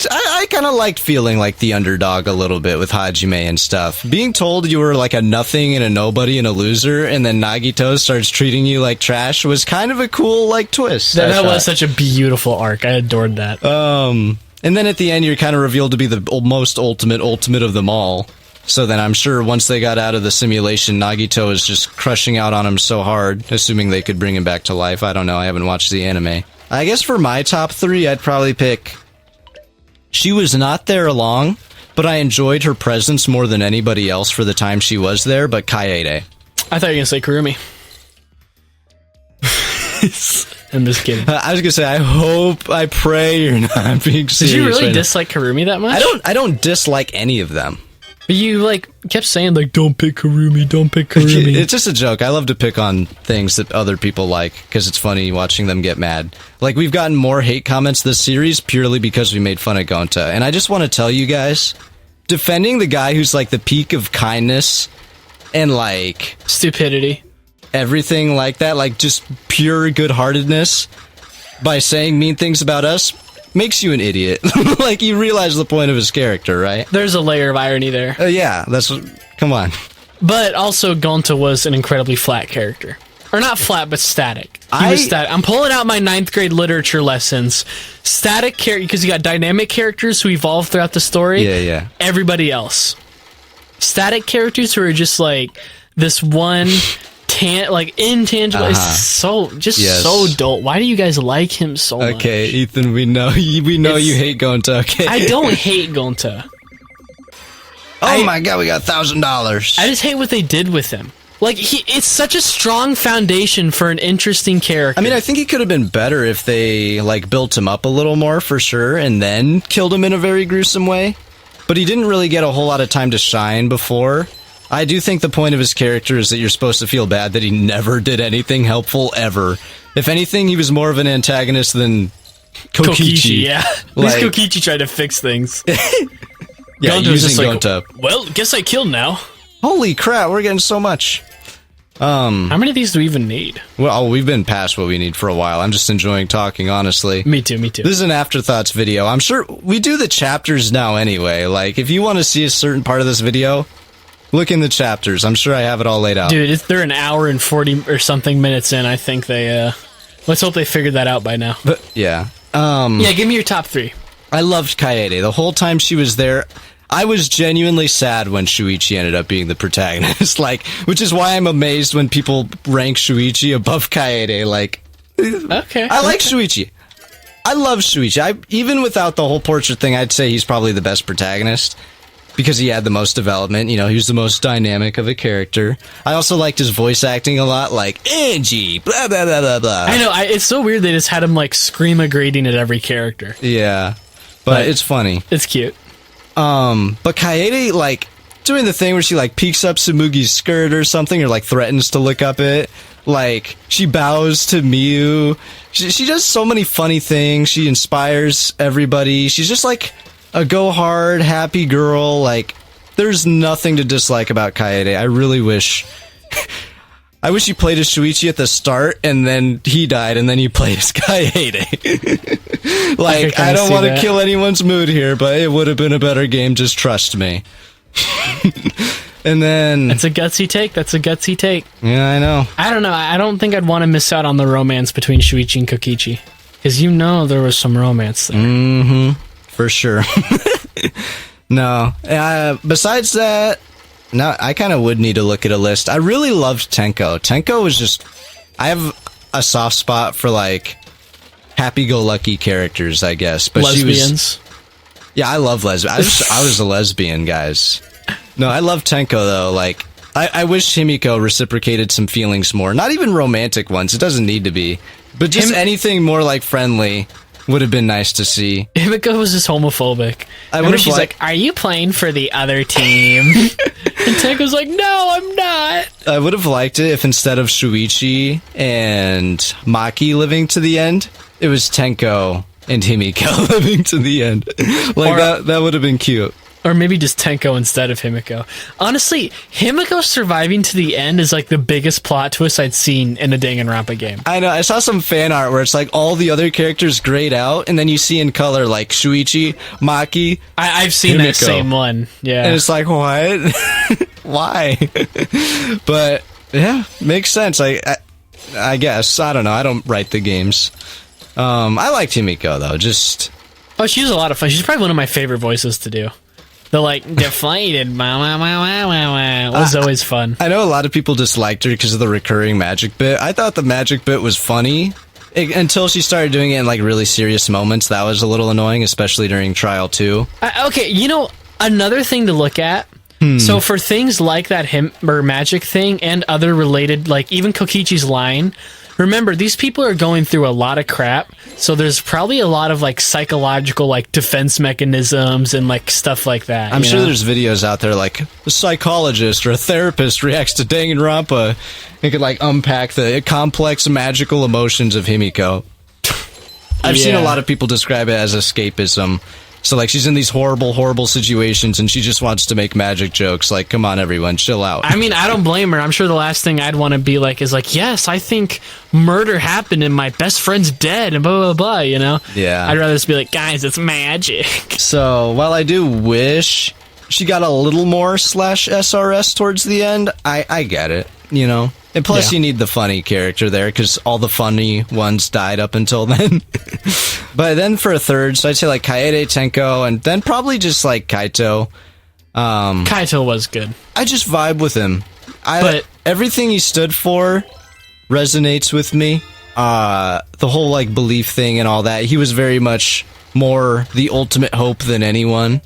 I kind of liked feeling like the underdog a little bit with Hajime and stuff. Being told you were like a nothing and a nobody and a loser, and then Nagito starts treating you like trash was kind of a cool, like, twist. That was such a beautiful arc. I adored that. And then at the end, you're kind of revealed to be the most ultimate of them all. So then I'm sure once they got out of the simulation, Nagito was just crushing out on him so hard, assuming they could bring him back to life. I don't know, I haven't watched the anime. I guess for my top 3, I'd probably pick... She was not there long, but I enjoyed her presence more than anybody else for the time she was there, but Kaede. I thought you were going to say Kurumi. I'm just kidding. I was going to say, I pray you're not being serious. Did you really dislike Kurumi that much? I don't dislike any of them. But you, kept saying, don't pick Kurumi, don't pick Kurumi. It's just a joke. I love to pick on things that other people like, because it's funny watching them get mad. We've gotten more hate comments this series purely because we made fun of Gonta. And I just want to tell you guys, defending the guy who's, the peak of kindness and, stupidity. Everything like that, just pure good-heartedness, by saying mean things about us, makes you an idiot. You realize the point of his character, right? There's a layer of irony there. Yeah, come on. But also, Gonta was an incredibly flat character. Or not flat, but static. He was static. I'm pulling out my 9th grade literature lessons. Static character, because you got dynamic characters who evolve throughout the story. Yeah. Everybody else. Static characters who are just this one... intangible. It's so dull. Why do you guys like him so much? Okay, Ethan, we know you hate Gonta. Okay, I don't hate Gonta. Oh my god, we got $1,000. I just hate what they did with him. It's such a strong foundation for an interesting character. I mean, I think he could have been better if they built him up a little more for sure, and then killed him in a very gruesome way. But he didn't really get a whole lot of time to shine before. I do think the point of his character is that you're supposed to feel bad that he never did anything helpful, ever. If anything, he was more of an antagonist than Kokichi. Yeah. At least Kokichi tried to fix things. Yeah, using Gonta. Well, guess I killed now. Holy crap, we're getting so much. How many of these do we even need? Well, we've been past what we need for a while. I'm just enjoying talking, honestly. Me too. This is an afterthoughts video. I'm sure we do the chapters now anyway. If you want to see a certain part of this video... Look in the chapters. I'm sure I have it all laid out. Dude, they're an hour and 40 or something minutes in. I think they, let's hope they figured that out by now. But, yeah. Yeah, give me your top 3. I loved Kaede. The whole time she was there, I was genuinely sad when Shuichi ended up being the protagonist. Which is why I'm amazed when people rank Shuichi above Kaede. Okay. I like Shuichi. I love Shuichi. Even without the whole portrait thing, I'd say he's probably the best protagonist. Because he had the most development, he was the most dynamic of a character. I also liked his voice acting a lot, Angie, blah, blah, blah, blah, blah. I know, it's so weird they just had him, scream a greeting at every character. Yeah, but it's funny. It's cute. But Kaede, doing the thing where she, peeks up Tsumugi's skirt or something, or, threatens to look up it. She bows to Miu. She does so many funny things. She inspires everybody. She's just, a go-hard, happy girl. There's nothing to dislike about Kaede. I really wish... I wish he played as Shuichi at the start, and then he died, and then he played as Kaede. I don't want to kill anyone's mood here, but it would have been a better game, just trust me. And then... That's a gutsy take. Yeah, I know. I don't know. I don't think I'd want to miss out on the romance between Shuichi and Kokichi. Because there was some romance there. Mm-hmm. For sure. No. Besides that, no, I kind of would need to look at a list. I really loved Tenko. Tenko was just... I have a soft spot for, happy-go-lucky characters, I guess. But lesbians. Yeah, I love lesbians. I was a lesbian, guys. No, I love Tenko, though. I wish Himiko reciprocated some feelings more. Not even romantic ones. It doesn't need to be. But just anything more, friendly... would have been nice to see. Himiko was just homophobic. She's are you playing for the other team? And Tenko's no, I'm not. I would have liked it if instead of Shuichi and Maki living to the end, it was Tenko and Himiko living to the end. That would have been cute. Or maybe just Tenko instead of Himiko. Honestly, Himiko surviving to the end is the biggest plot twist I'd seen in a Danganronpa game. I know, I saw some fan art where it's all the other characters grayed out, and then you see in color Shuichi, Maki, I've seen Himiko. That same one, yeah. And it's what? Why? But, yeah, makes sense. I guess. I don't know, I don't write the games. I liked Himiko, though, just... Oh, she was a lot of fun. She's probably one of my favorite voices to do. The like deflated was always fun. I know a lot of people disliked her because of the recurring magic bit. I thought the magic bit was funny until she started doing it in like really serious moments. That was a little annoying, especially during Trial 2. Okay, you know, another thing to look at. So for things like that or magic thing and other related, like even Kokichi's line, remember, these people are going through a lot of crap, so there's probably a lot of like psychological like defense mechanisms and like stuff like that. I'm sure there's videos out there like a psychologist or a therapist reacts to Danganronpa and could like unpack the complex magical emotions of Himiko. I've seen a lot of people describe it as escapism. So, like, she's in these horrible, horrible situations, and she just wants to make magic jokes. Like, come on, everyone, chill out. I mean, I don't blame her. I'm sure the last thing I'd want to be like is like, yes, I think murder happened and my best friend's dead and blah, blah, blah, you know? Yeah. I'd rather just be like, guys, it's magic. So, while I do wish she got a little more /SRS towards the end, I get it, you know? And plus, you need the funny character there, because all the funny ones died up until then. But then for a third, so I'd say like Kaede, Tenko, and then probably just like Kaito. Kaito was good. I just vibe with him. But everything he stood for resonates with me. The whole like belief thing and all that. He was very much more the ultimate hope than anyone,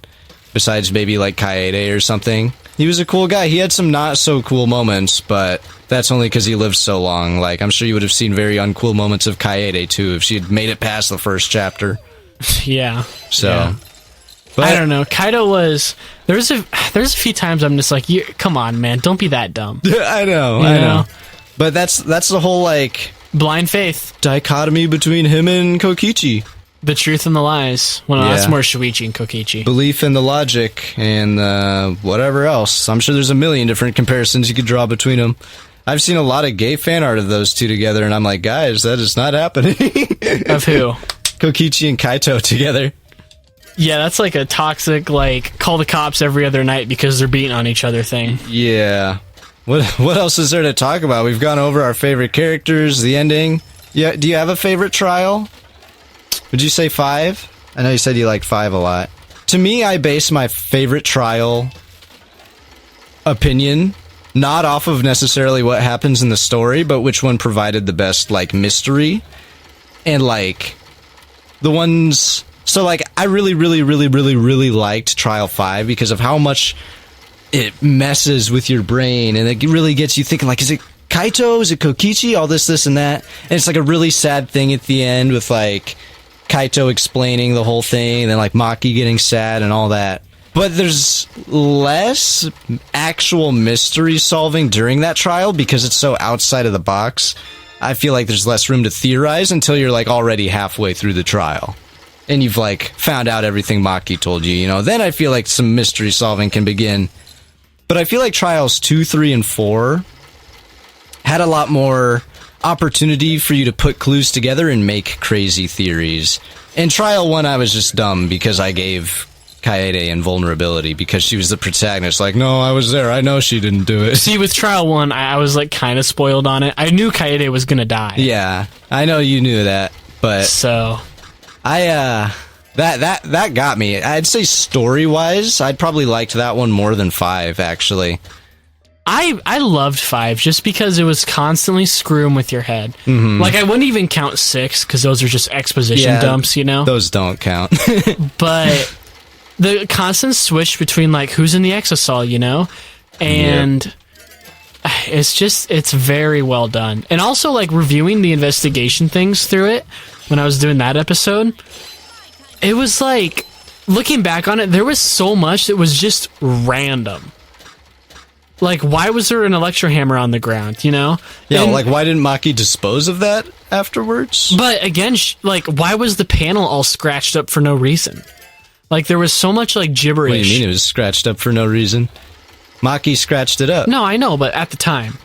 besides maybe like Kaede or something. He was a cool guy. He had some not so cool moments, but that's only because he lived so long. Like, I'm sure you would have seen very uncool moments of Kaede, too, if she had made it past the first chapter. Yeah. So. Yeah. But I don't know. Kaito was... There's a few times I'm just like, come on, man, don't be that dumb. I know. But that's the whole, like... blind faith. Dichotomy between him and Kokichi. The truth and the lies. Well, no, that's more Shuichi and Kokichi. Belief in the logic and whatever else. I'm sure there's a million different comparisons you could draw between them. I've seen a lot of gay fan art of those two together, and I'm like, guys, that is not happening. Of who? Kokichi and Kaito together. Yeah, that's like a toxic, like, call the cops every other night because they're beating on each other thing. Yeah. What else is there to talk about? We've gone over our favorite characters, the ending. Yeah, do you have a favorite trial? Would you say 5? I know you said you like 5 a lot. To me, I base my favorite trial opinion not off of necessarily what happens in the story, but which one provided the best, like, mystery. And, like, the ones... So, like, I really liked Trial 5 because of how much it messes with your brain, and it really gets you thinking, like, is it Kaito? Is it Kokichi? All this, and that. And it's, like, a really sad thing at the end with, like... Kaito explaining the whole thing, and then like Maki getting sad and all that. But there's less actual mystery solving during that trial because it's so outside of the box. I feel like there's less room to theorize until you're like already halfway through the trial. And you've like found out everything Maki told you, you know. Then I feel like some mystery solving can begin. But I feel like trials 2, 3, and 4 had a lot more opportunity for you to put clues together and make crazy theories. In Trial 1, I was just dumb because I gave Kaede invulnerability because she was the protagonist. Like, no, I was there. I know she didn't do it. See, with Trial 1, I was like kind of spoiled on it. I knew Kaede was gonna die. Yeah, I know you knew that, but so that got me. I'd say story-wise, I'd probably liked that one more than 5, actually. I loved 5 just because it was constantly screwing with your head. Mm-hmm. Like, I wouldn't even count 6 because those are just exposition dumps, you know? Those don't count. But the constant switch between, like, who's in the exosol, you know? And it's very well done. And also, like, reviewing the investigation things through it, when I was doing that episode, it was like, looking back on it, there was so much that was just random. Like, why was there an electro hammer on the ground, you know? Yeah, and, like, why didn't Maki dispose of that afterwards? But, again, like, why was the panel all scratched up for no reason? Like, there was so much, like, gibberish. What do you mean it was scratched up for no reason? Maki scratched it up. No, I know, but at the time.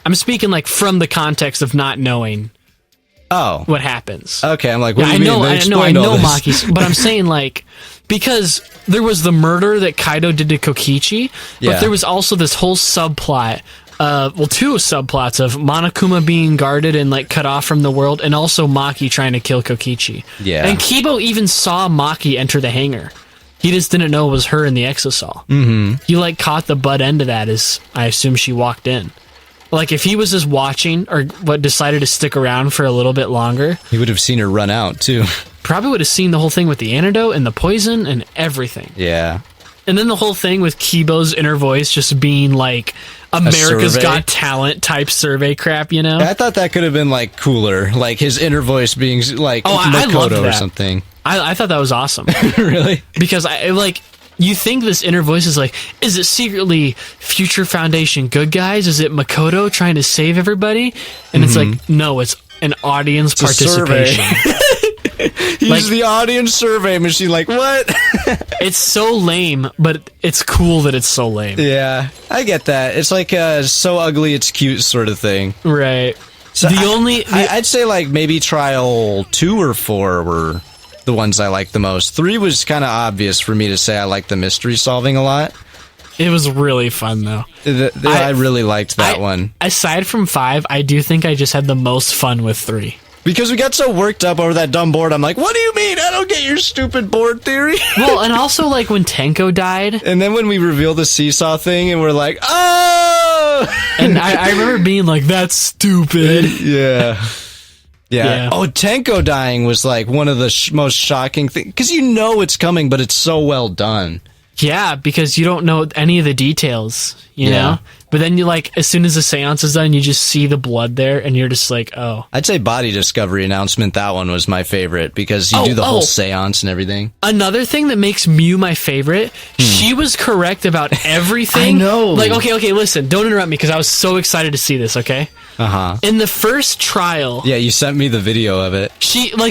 I'm speaking, like, from the context of not knowing what happens. Okay, I'm like, what do you mean? I know Maki's, but I'm saying, like... Because there was the murder that Kaito did to Kokichi, but there was also this whole subplot, 2 subplots of Monokuma being guarded and like cut off from the world, and also Maki trying to kill Kokichi. Yeah. And Kibo even saw Maki enter the hangar. He just didn't know it was her in the exosol. Mm-hmm. He like caught the butt end of that as I assume she walked in. Like if he was just watching or what decided to stick around for a little bit longer, he would have seen her run out too. Probably would have seen the whole thing with the antidote and the poison and everything. Yeah. And then the whole thing with Kibo's inner voice just being like America's Got Talent type survey crap, you know? I thought that could have been like cooler, like his inner voice being like Makoto or something. I thought that was awesome. Really? Because you think this inner voice is like, is it secretly Future Foundation good guys? Is it Makoto trying to save everybody? And it's like, no, it's an audience participation. He's the audience survey machine. Like, what? It's so lame, but it's cool that it's so lame. Yeah, I get that. It's like a so ugly it's cute sort of thing. Right. So I'd say like maybe trial 2 or 4 were the ones I liked the most. 3 was kind of obvious for me to say I liked the mystery solving a lot. It was really fun though. I really liked that one. Aside from 5, I do think I just had the most fun with 3. Because we got so worked up over that dumb board, I'm like, what do you mean? I don't get your stupid board theory. Well, and also like when Tenko died. And then when we revealed the seesaw thing and we're like, oh! And I remember being like, that's stupid. Yeah. Oh, Tenko dying was like one of the most shocking things. Because you know it's coming, but it's so well done. Yeah, because you don't know any of the details, you know? But then you like, as soon as the seance is done, you just see the blood there, and you're just like, oh. I'd say Body Discovery announcement, that one was my favorite, because you do the whole seance and everything. Another thing that makes Mew my favorite, she was correct about everything. I know. Like, okay, listen, don't interrupt me, because I was so excited to see this, okay? Uh-huh. In the first trial... Yeah, you sent me the video of it.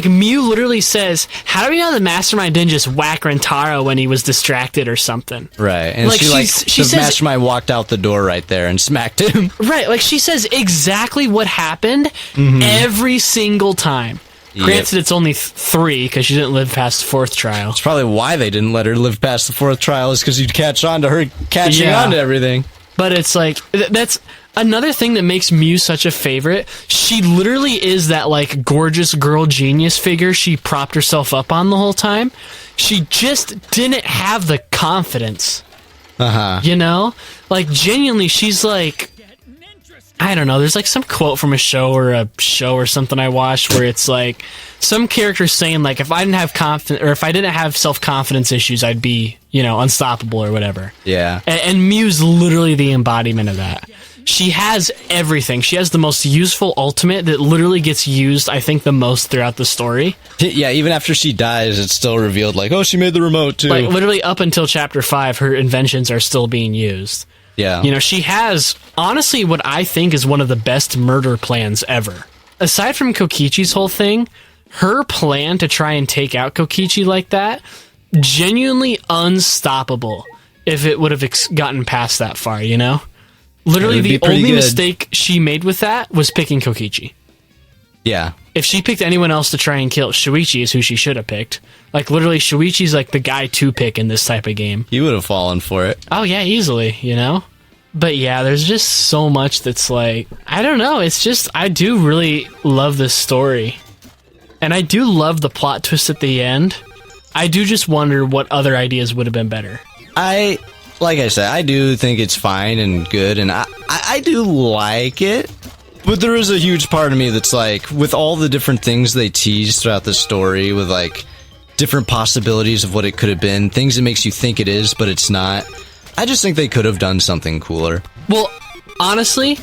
Mew literally says, how do we know the Mastermind didn't just whack Rentaro when he was distracted or something? Right, and the Mastermind walked out the door right there and smacked him. Right, like she says exactly what happened every single time. Yep. Granted, it's only 3 because she didn't live past the 4th trial. That's probably why they didn't let her live past the 4th trial, is because you'd catch on to her catching on to everything. But it's like, that's another thing that makes Mew such a favorite. She literally is that like gorgeous girl genius figure she propped herself up on the whole time. She just didn't have the confidence. You know? Like, genuinely, she's like, I don't know, there's like some quote from a show or something I watched where it's like, some character saying like, if I didn't have self-confidence issues, I'd be, unstoppable or whatever. Yeah. And Mew's literally the embodiment of that. She has everything. She has the most useful ultimate that literally gets used, I think, the most throughout the story. Yeah, even after she dies, it's still revealed, like, oh, she made the remote, too. Like, literally up until Chapter 5, her inventions are still being used. Yeah. She has, honestly, what I think is one of the best murder plans ever. Aside from Kokichi's whole thing, her plan to try and take out Kokichi like that, genuinely unstoppable if it would have gotten past that far, Literally, the only mistake she made with that was picking Kokichi. Yeah. If she picked anyone else to try and kill, Shuichi is who she should have picked. Like, literally, Shuichi's like the guy to pick in this type of game. He would have fallen for it. Oh, yeah, easily, But yeah, there's just so much that's like, I don't know, it's just, I do really love this story. And I do love the plot twist at the end. I do just wonder what other ideas would have been better. Like I said, I do think it's fine and good, and I do like it. But there is a huge part of me that's like, with all the different things they tease throughout the story, with like different possibilities of what it could have been, things that makes you think it is, but it's not. I just think they could have done something cooler. Well, honestly,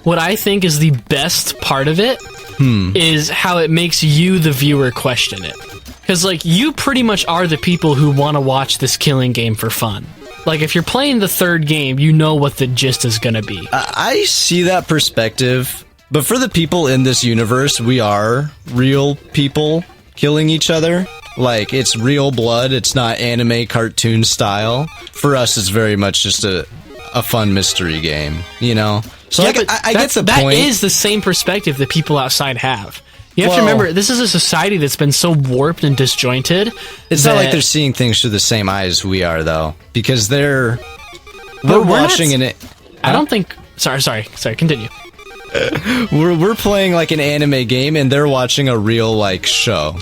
what I think is the best part of it is how it makes you, the viewer, question it. Because, like, you pretty much are the people who want to watch this killing game for fun. Like, if you're playing the third game, you know what the gist is going to be. I see that perspective, but for the people in this universe, we are real people killing each other. Like, it's real blood, it's not anime cartoon style. For us, it's very much just a fun mystery game, So yeah, I get the point. That is the same perspective that people outside have. You have to remember, this is a society that's been so warped and disjointed. It's not like they're seeing things through the same eyes we are, though. Because we're watching it. I don't think... Sorry, continue. We're playing like an anime game, and they're watching a real, like, show.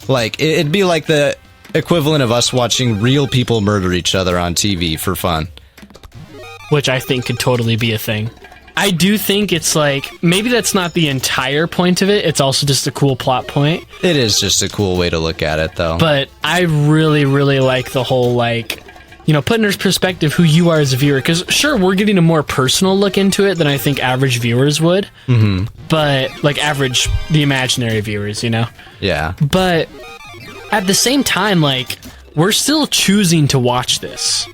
Like, it'd be like if equivalent of us watching real people murder each other on TV for fun. Which I think could totally be a thing. I do think it's like, maybe that's not the entire point of it, it's also just a cool plot point. It is just a cool way to look at it, though. But I really, really like the whole, like, you know, put in perspective who you are as a viewer. Because, sure, we're getting a more personal look into it than I think average viewers would. Mm-hmm. But, like, the imaginary viewers, you know? Yeah. But at the same time, like, we're still choosing to watch this.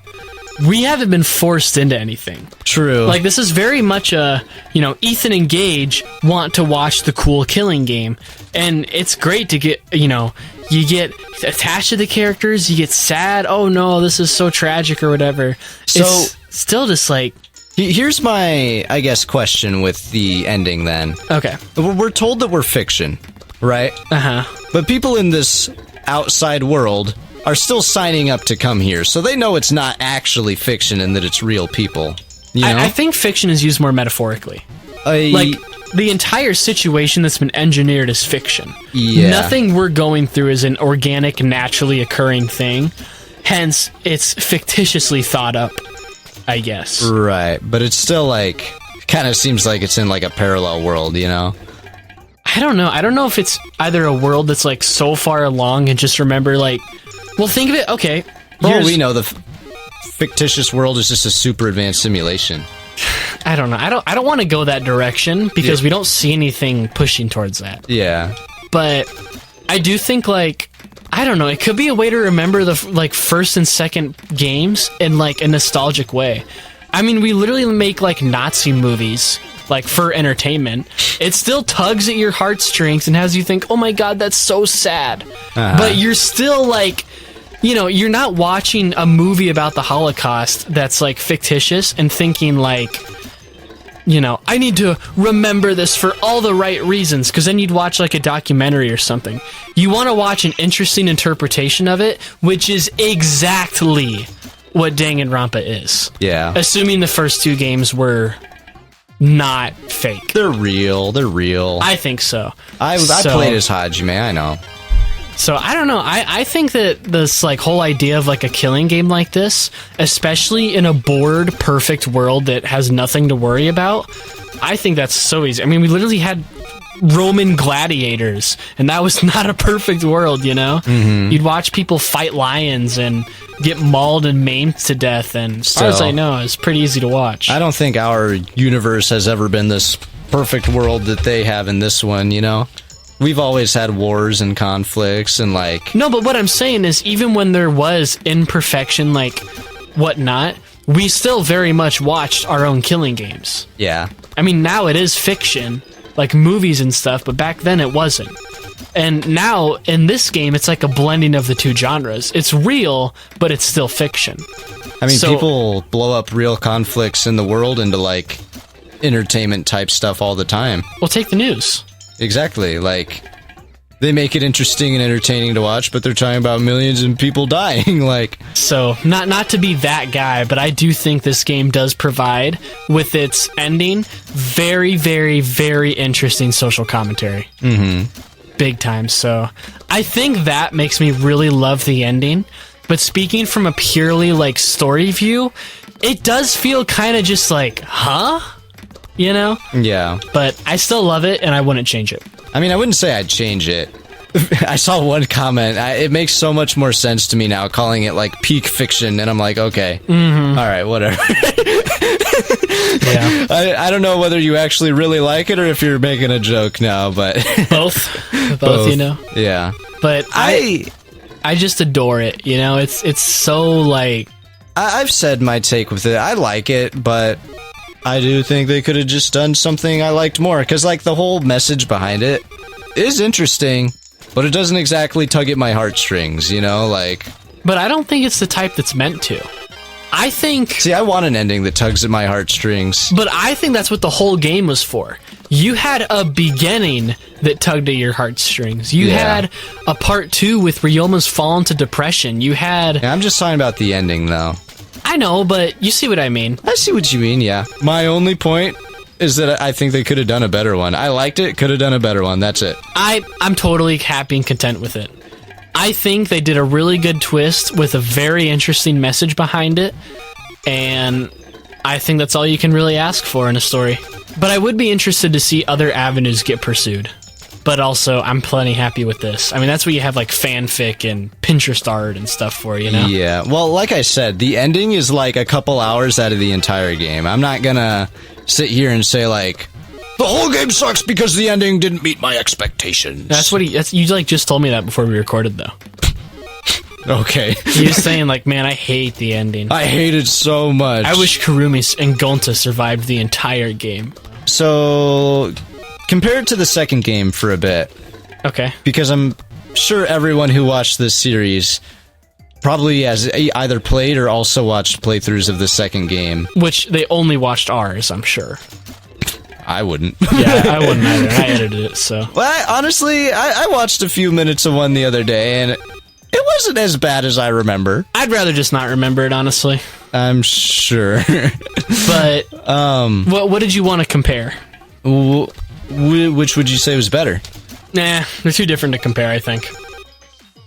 We haven't been forced into anything. True. Like, this is very much Ethan and Gage want to watch the cool killing game. And it's great to get, you get attached to the characters, you get sad, oh no, this is so tragic or whatever. So, it's still just like... Here's my, I guess, question with the ending then. Okay. We're told that we're fiction, right? Uh-huh. But people in this outside world are still signing up to come here, so they know it's not actually fiction and that it's real people. You know? I think fiction is used more metaphorically. Like, the entire situation that's been engineered is fiction. Yeah. Nothing we're going through is an organic, naturally occurring thing. Hence, it's fictitiously thought up, I guess. Right, but it's still, like, kind of seems like it's in, like, a parallel world, you know? I don't know. I don't know if it's either a world that's, like, so far along and just remember, like... Well, think of it, okay. For all we know, the fictitious world is just a super advanced simulation. I don't know. I don't want to go that direction because we don't see anything pushing towards that. Yeah. But I do think, like, I don't know, it could be a way to remember the, like, first and second games in, like, a nostalgic way. I mean, we literally make, like, Nazi movies, like, for entertainment. It still tugs at your heartstrings and has you think, oh my god, that's so sad. But you're still, like... you're not watching a movie about the Holocaust that's, like, fictitious and thinking, like, I need to remember this for all the right reasons, because then you'd watch, like, a documentary or something. You want to watch an interesting interpretation of it, which is exactly what Danganronpa is. Yeah. Assuming the first two games were not fake. They're real. I think so. I played as Hajime, I know. So, I don't know. I think that this, like, whole idea of, like, a killing game like this, especially in a bored, perfect world that has nothing to worry about, I think that's so easy. I mean, we literally had Roman gladiators, and that was not a perfect world, you know? Mm-hmm. You'd watch people fight lions and get mauled and maimed to death, and as far as I know, it's pretty easy to watch. I don't think our universe has ever been this perfect world that they have in this one, you know? We've always had wars and conflicts and, like... No, but what I'm saying is, even when there was imperfection, like, whatnot, we still very much watched our own killing games. Yeah. I mean, now it is fiction, like movies and stuff, but back then it wasn't. And now, in this game, it's like a blending of the two genres. It's real, but it's still fiction. I mean, people blow up real conflicts in the world into, like, entertainment-type stuff all the time. Well, take the news. Exactly, like, they make it interesting and entertaining to watch, but they're talking about millions of people dying, like... So, not to be that guy, but I do think this game does provide, with its ending, very, very, very interesting social commentary. Mm-hmm. Big time, so... I think that makes me really love the ending, but speaking from a purely, like, story view, it does feel kind of just like, huh? You know? Yeah. But I still love it, and I wouldn't change it. I mean, I wouldn't say I'd change it. I saw one comment. It makes so much more sense to me now, calling it, like, peak fiction, and I'm like, okay. Mm-hmm. All right, whatever. Yeah. I don't know whether you actually really like it or if you're making a joke now, but... Both, you know? Yeah. But I just adore it, you know? It's so, like... I've said my take with it. I like it, but... I do think they could have just done something I liked more, because, like, the whole message behind it is interesting, but it doesn't exactly tug at my heartstrings, you know, like... But I don't think it's the type that's meant to. I think... See, I want an ending that tugs at my heartstrings. But I think that's what the whole game was for. You had a beginning that tugged at your heartstrings. You had a part 2 with where you almost fall into depression. You had... Yeah, I'm just talking about the ending, though. I know, but you see what I mean. I see what you mean, yeah. My only point is that I think they could have done a better one. I liked it, could have done a better one, that's it. I'm totally happy and content with it. I think they did a really good twist with a very interesting message behind it, and I think that's all you can really ask for in a story. But I would be interested to see other avenues get pursued. But also, I'm plenty happy with this. I mean, that's what you have, like, fanfic and Pinterest art and stuff for, you know? Yeah, well, like I said, the ending is, like, a couple hours out of the entire game. I'm not gonna sit here and say, like, the whole game sucks because the ending didn't meet my expectations. That's what you, like, just told me that before we recorded, though. Okay. You're saying, like, man, I hate the ending. I hate it so much. I wish Kurumi and Gonta survived the entire game. So, compare it to the second game for a bit. Okay. Because I'm sure everyone who watched this series probably has either played or also watched playthroughs of the second game. Which they only watched ours, I'm sure. I wouldn't. Yeah, I wouldn't either. I edited it, so. Well, honestly, I watched a few minutes of one the other day, and it wasn't as bad as I remember. I'd rather just not remember it, honestly. I'm sure. But, what did you want to compare? Which would you say was better? Nah, they're too different to compare, I think.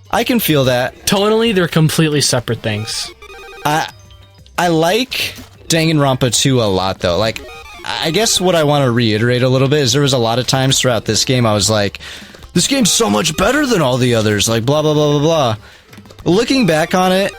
I can feel that. Tonally, they're completely separate things. I like Danganronpa 2 a lot, though. Like, I guess what I want to reiterate a little bit is there was a lot of times throughout this game I was like, this game's so much better than all the others, like, blah, blah, blah, blah, blah. Looking back on it,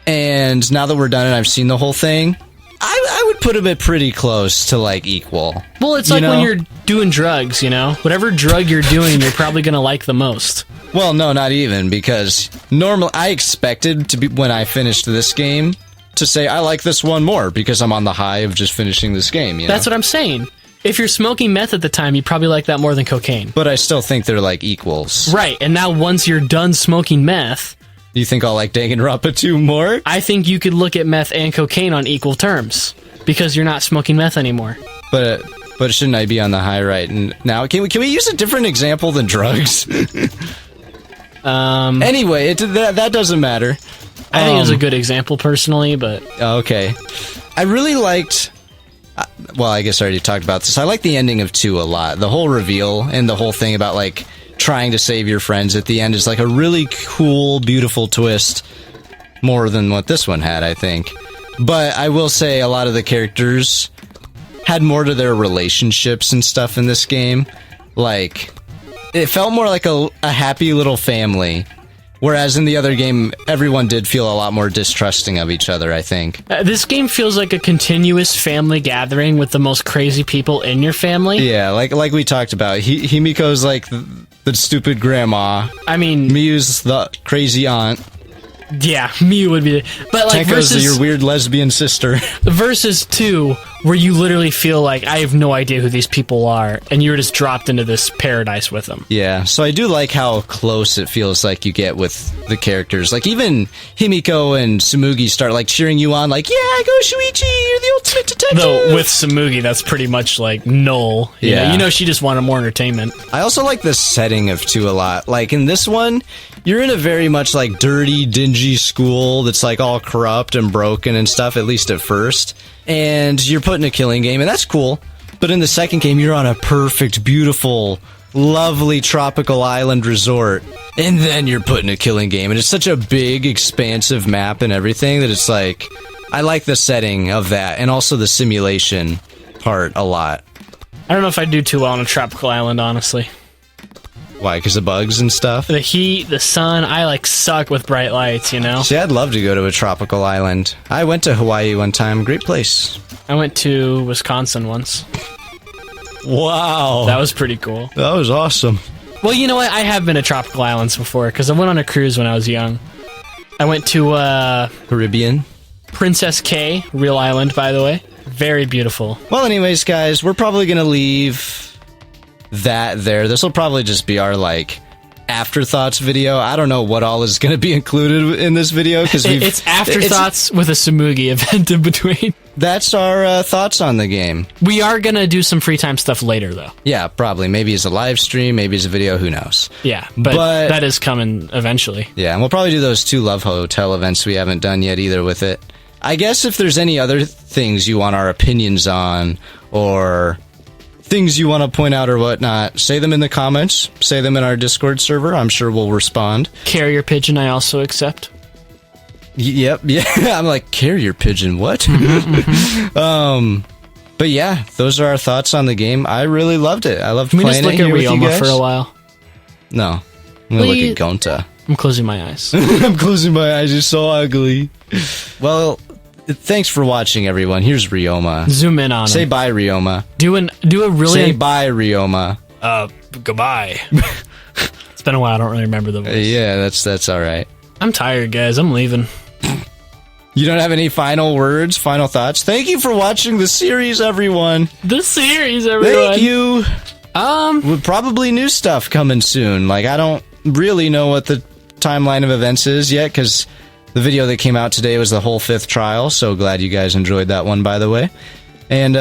and now that we're done and I've seen the whole thing, I would put it pretty close to, like, equal. Well, it's like when you're doing drugs, you know? Whatever drug you're doing, you're probably going to like the most. Well, no, not even, because normally I expected to be, when I finished this game, to say, I like this one more, because I'm on the high of just finishing this game, you know? That's what I'm saying. If you're smoking meth at the time, you probably like that more than cocaine. But I still think they're, like, equals. Right, and now once you're done smoking meth... You think I'll like Danganronpa 2 more? I think you could look at meth and cocaine on equal terms, because you're not smoking meth anymore. But shouldn't I be on the high right now? Can we use a different example than drugs? Anyway, that doesn't matter. I think it was a good example, personally, but... Okay. I really liked... Well, I guess I already talked about this. I like the ending of 2 a lot. The whole reveal and the whole thing about, like, trying to save your friends at the end is, like, a really cool, beautiful twist. More than what this one had, I think. But I will say a lot of the characters had more to their relationships and stuff in this game. Like, it felt more like a happy little family. Whereas in the other game, everyone did feel a lot more distrusting of each other, I think. This game feels like a continuous family gathering with the most crazy people in your family. Yeah, like we talked about. Himiko's like the stupid grandma. I mean... Miyu's the crazy aunt. Yeah, Miyu would be... But like Tenko's your weird lesbian sister. Versus 2, where you literally feel like, I have no idea who these people are, and you're just dropped into this paradise with them. Yeah, so I do like how close it feels like you get with the characters. Like, even Himiko and Tsumugi start, like, cheering you on, like, yeah, go Shuichi, you're the ultimate detective! Though, with Tsumugi, that's pretty much, like, null. You know, she just wanted more entertainment. I also like the setting of 2 a lot. Like, in this one, you're in a very much, like, dirty, dingy school that's, like, all corrupt and broken and stuff, at least at first. And you're put in a killing game, and that's cool. But in the second game, you're on a perfect, beautiful, lovely tropical island resort. And then you're put in a killing game. And it's such a big, expansive map and everything that it's like... I like the setting of that, and also the simulation part a lot. I don't know if I'd do too well on a tropical island, honestly. Why? Because of bugs and stuff? The heat, the sun, I, like, suck with bright lights, you know? See, I'd love to go to a tropical island. I went to Hawaii one time. Great place. I went to Wisconsin once. Wow. That was pretty cool. That was awesome. Well, you know what? I have been to tropical islands before, because I went on a cruise when I was young. I went to, Caribbean? Princess Cay, real island, by the way. Very beautiful. Well, anyways, guys, we're probably going to leave that there. This will probably just be our, like, afterthoughts video. I don't know what all is going to be included in this video, because it's afterthoughts with a Tsumugi event in between. That's our thoughts on the game. We are going to do some free time stuff later, though. Yeah, probably. Maybe as a live stream, maybe as a video, who knows. Yeah, but that is coming eventually. Yeah, and we'll probably do those 2 Love Hotel events we haven't done yet either with it. I guess if there's any other things you want our opinions on, or things you want to point out or whatnot, say them in the comments. Say them in our Discord server. I'm sure we'll respond. Carrier pigeon, I also accept. Yep. Yeah. I'm like, carrier pigeon. What? But yeah, those are our thoughts on the game. I really loved it. I loved playing it here with you guys. Look at Ryoma for a while. No, I'm gonna look at Gonta. I'm closing my eyes. I'm closing my eyes. You're so ugly. Well, thanks for watching, everyone. Here's Ryoma. Zoom in on him. Say bye, Ryoma. Do a really... Say bye, Ryoma. Goodbye. It's been a while. I don't really remember the voice. Yeah, that's all right. I'm tired, guys. I'm leaving. You don't have any final words, final thoughts? Thank you for watching the series, everyone. Thank you. With probably new stuff coming soon. Like, I don't really know what the timeline of events is yet, because the video that came out today was the whole 5th trial, so glad you guys enjoyed that one, by the way. And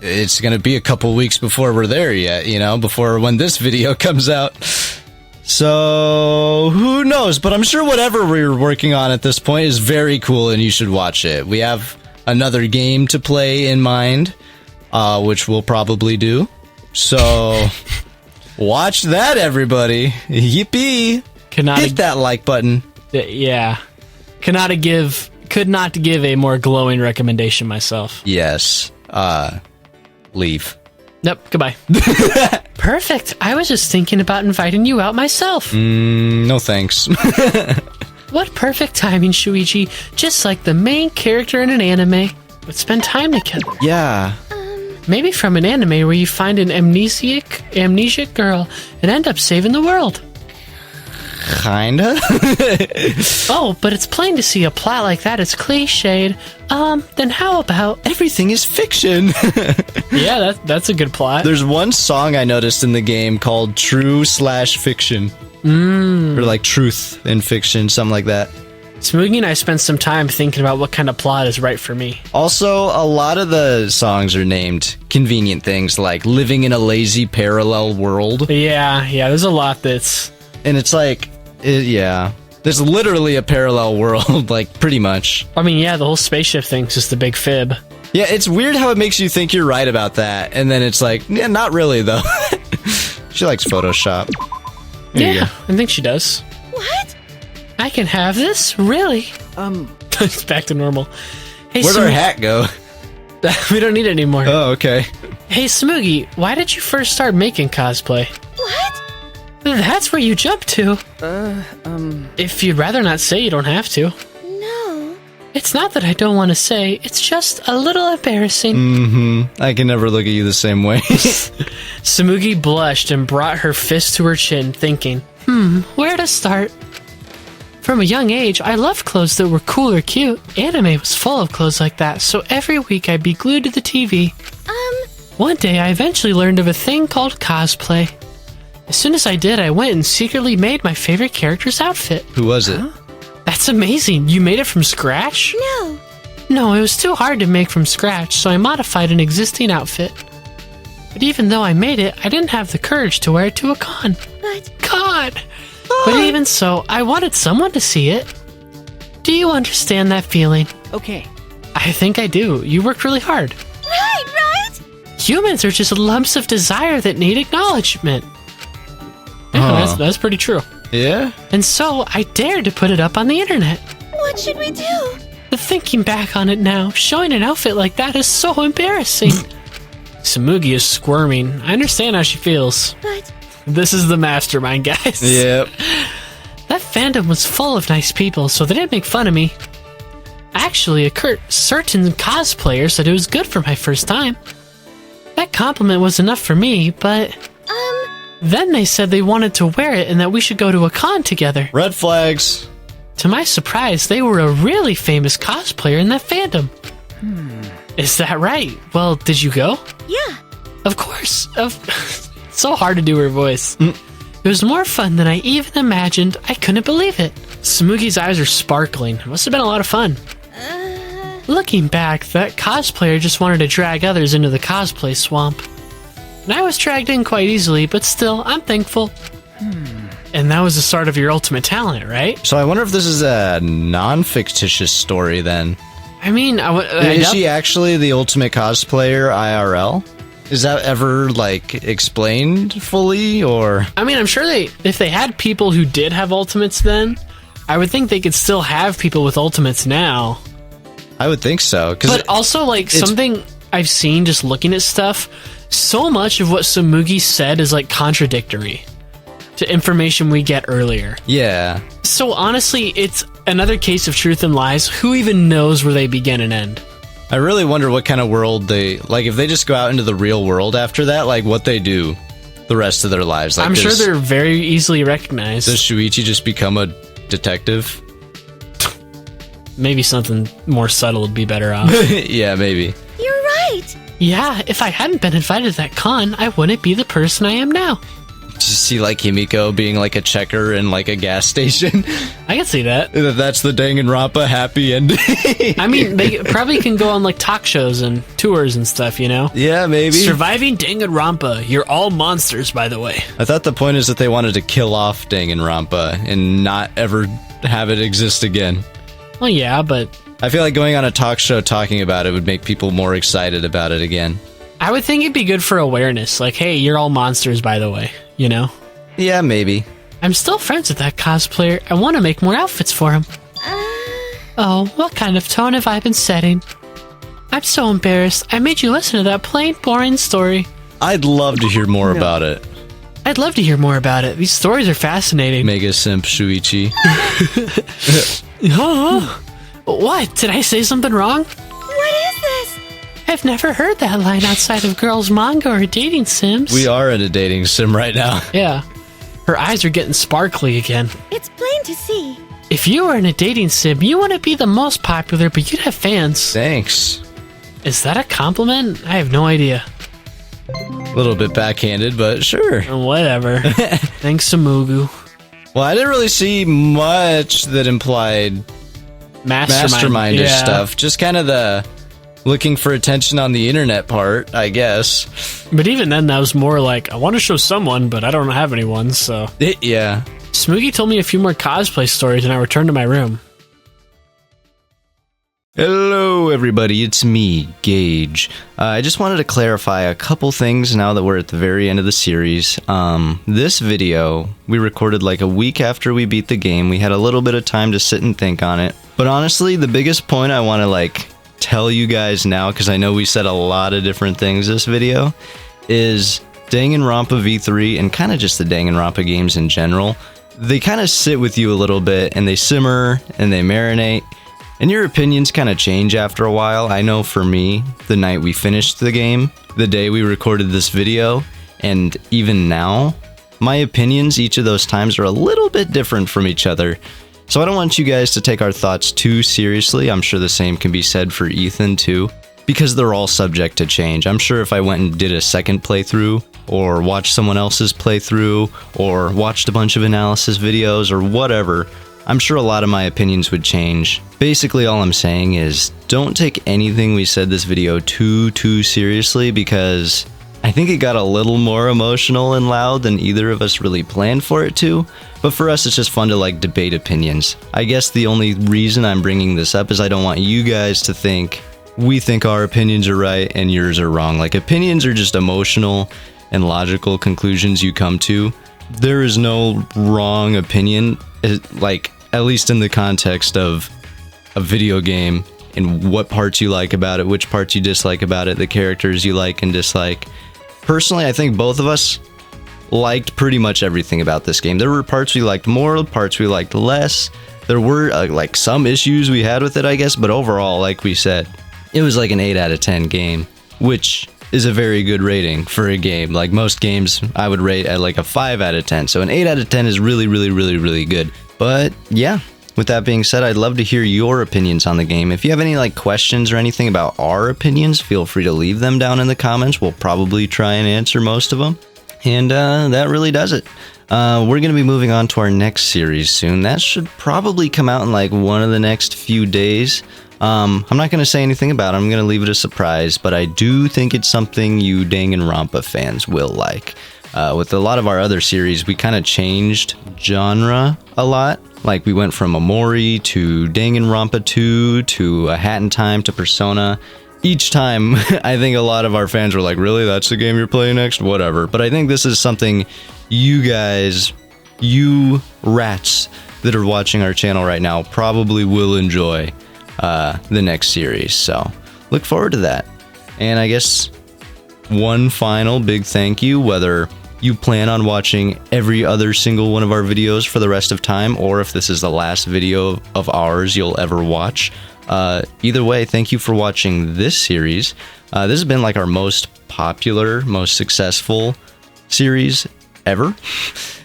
it's gonna be a couple weeks before we're there yet, you know, before when this video comes out. So, who knows? But I'm sure whatever we're working on at this point is very cool and you should watch it. We have another game to play in mind, which we'll probably do. So, watch that, everybody. Yippee! Hit that like button. Yeah. Could not give a more glowing recommendation myself. Yes. Leave. Nope, goodbye. Perfect. I was just thinking about inviting you out myself. No thanks. What perfect timing, Shuichi. Just like the main character in an anime would spend time together. Yeah. Maybe from an anime where you find an amnesiac girl and end up saving the world. Kinda. Oh, but it's plain to see a plot like that is cliched. Then how about... Everything is fiction. Yeah, that's a good plot. There's one song I noticed in the game called True/Fiction. Or like Truth in Fiction, something like that. Tsumugi and I spent some time thinking about what kind of plot is right for me. Also, a lot of the songs are named convenient things like Living in a Lazy Parallel World. Yeah, there's a lot that's... And it's like, yeah, there's literally a parallel world, like, pretty much. I mean, yeah, the whole spaceship thing's just a big fib. Yeah, it's weird how it makes you think you're right about that, and then it's like, yeah, not really, though. She likes Photoshop. Yeah, I think she does. What? I can have this? Really? It's back to normal. Hey, where'd our hat go? We don't need it anymore. Oh, okay. Hey, Tsumugi, why did you first start making cosplay? What? That's where you jump to. If you'd rather not say, you don't have to. No. It's not that I don't want to say, it's just a little embarrassing. Mm-hmm. I can never look at you the same way. Tsumugi blushed and brought her fist to her chin, thinking, where to start? From a young age, I loved clothes that were cool or cute. Anime was full of clothes like that, so every week I'd be glued to the TV. One day, I eventually learned of a thing called cosplay. As soon as I did, I went and secretly made my favorite character's outfit. Who was it? That's amazing. You made it from scratch? No. No, it was too hard to make from scratch, so I modified an existing outfit. But even though I made it, I didn't have the courage to wear it to a con. But... God! But even so, I wanted someone to see it. Do you understand that feeling? Okay. I think I do. You worked really hard. Right? Humans are just lumps of desire that need acknowledgement. Yeah, that's pretty true. Yeah? And so, I dared to put it up on the internet. What should we do? Thinking back on it now, showing an outfit like that is so embarrassing. Tsumugi is squirming. I understand how she feels. But... This is the mastermind, guys. Yep. That fandom was full of nice people, so they didn't make fun of me. Actually, certain cosplayers said it was good for my first time. That compliment was enough for me, but... Then they said they wanted to wear it and that we should go to a con together. Red flags. To my surprise, they were a really famous cosplayer in that fandom. Is that right? Well, did you go? Yeah. Of course. So hard to do her voice. It was more fun than I even imagined. I couldn't believe it. Tsumugi's eyes are sparkling. It must have been a lot of fun. Looking back, that cosplayer just wanted to drag others into the cosplay swamp. And I was dragged in quite easily, but still, I'm thankful. And that was the start of your ultimate talent, right? So I wonder if this is a non-fictitious story then. I mean, is she actually the ultimate cosplayer IRL? Is that ever, like, explained fully, or? I mean, I'm sure if they had people who did have ultimates then, I would think they could still have people with ultimates now. I would think so. But also, like, something I've seen just looking at stuff, so much of what Tsumugi said is, like, contradictory to information we get earlier. Yeah. So, honestly, it's another case of truth and lies. Who even knows where they begin and end? I really wonder what kind of world like, if they just go out into the real world after that, like, what they do the rest of their lives. Like, I'm sure they're very easily recognized. Does Shuichi just become a detective? Maybe something more subtle would be better off. Yeah, maybe. You're right. Yeah, if I hadn't been invited to that con, I wouldn't be the person I am now. Did you see, like, Himiko being, like, a checker in, like, a gas station? I can see that. That's the Danganronpa happy ending. I mean, they probably can go on, like, talk shows and tours and stuff, you know? Yeah, maybe. Surviving Danganronpa. You're all monsters, by the way. I thought the point is that they wanted to kill off Danganronpa and not ever have it exist again. Well, yeah, but I feel like going on a talk show talking about it would make people more excited about it again. I would think it'd be good for awareness. Like, hey, you're all monsters, by the way, you know? Yeah, maybe. I'm still friends with that cosplayer. I want to make more outfits for him. Oh, what kind of tone have I been setting? I'm so embarrassed. I made you listen to that plain, boring story. I'd love to hear more about it. I'd love to hear more about it. These stories are fascinating. Mega Simp Shuichi. Oh, what? Did I say something wrong? What is this? I've never heard that line outside of girls' manga or dating sims. We are in a dating sim right now. Yeah. Her eyes are getting sparkly again. It's plain to see. If you were in a dating sim, you wouldn't be the most popular, but you'd have fans. Thanks. Is that a compliment? I have no idea. A little bit backhanded, but sure. Whatever. Thanks, Tsumugi. Well, I didn't really see much that implied masterminder stuff. Just kind of the looking for attention on the internet part, I guess. But even then, that was more like, I want to show someone, but I don't have anyone, so... Yeah. Tsumugi told me a few more cosplay stories, and I returned to my room. Hello, everybody. It's me, Gage. I just wanted to clarify a couple things now that we're at the very end of the series. This video, we recorded like a week after we beat the game. We had a little bit of time to sit and think on it. But honestly, the biggest point I want to like tell you guys now, because I know we said a lot of different things this video, is Danganronpa V3 and kind of just the Danganronpa games in general. They kind of sit with you a little bit and they simmer and they marinate. And your opinions kind of change after a while. I know for me, the night we finished the game, the day we recorded this video, and even now, my opinions each of those times are a little bit different from each other. So I don't want you guys to take our thoughts too seriously. I'm sure the same can be said for Ethan too, because they're all subject to change. I'm sure if I went and did a second playthrough, or watched someone else's playthrough, or watched a bunch of analysis videos, or whatever, I'm sure a lot of my opinions would change. Basically, all I'm saying is don't take anything we said this video too seriously, because I think it got a little more emotional and loud than either of us really planned for it to. But for us, it's just fun to like debate opinions. I guess the only reason I'm bringing this up is I don't want you guys to think we think our opinions are right and yours are wrong. Like, opinions are just emotional and logical conclusions you come to. There is no wrong opinion, like, at least in the context of a video game, and what parts you like about it, which parts you dislike about it, the characters you like and dislike. Personally, I think both of us liked pretty much everything about this game. There were parts we liked more, parts we liked less. There were like some issues we had with it, I guess, but overall, like we said, it was like an 8 out of 10 game, which is a very good rating for a game. Like most games, I would rate at like a 5 out of 10. So an 8 out of 10 is really good. But yeah, with that being said, I'd love to hear your opinions on the game. If you have any like questions or anything about our opinions, feel free to leave them down in the comments. We'll probably try and answer most of them. And that really does it. We're going to be moving on to our next series soon. That should probably come out in like one of the next few days. I'm not going to say anything about it. I'm going to leave it a surprise, but I do think it's something you Danganronpa fans will like. With a lot of our other series, we kind of changed genre a lot. Like, we went from Amori to Danganronpa 2 to A Hat in Time to Persona. each time, I think a lot of our fans were like, really, that's the game you're playing next? Whatever. But I think this is something you guys, you rats that are watching our channel right now, probably will enjoy the next series. So look forward to that. And I guess one final big thank you, whether you plan on watching every other single one of our videos for the rest of time, or if this is the last video of ours you'll ever watch. Either way, thank you for watching this series. This has been like our most popular, most successful series ever.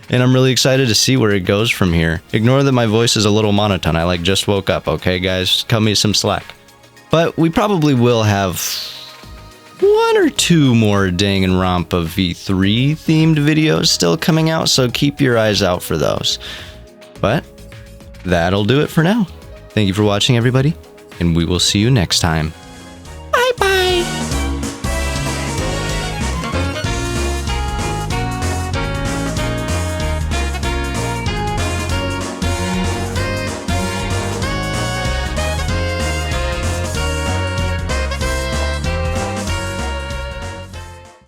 And I'm really excited to see where it goes from here. Ignore that my voice is a little monotone. I like just woke up, okay guys? Cut me some slack. But we probably will have 1 or 2 more Danganronpa V3 themed videos still coming out, so keep your eyes out for those. But that'll do it for now. Thank you for watching, everybody, and we will see you next time.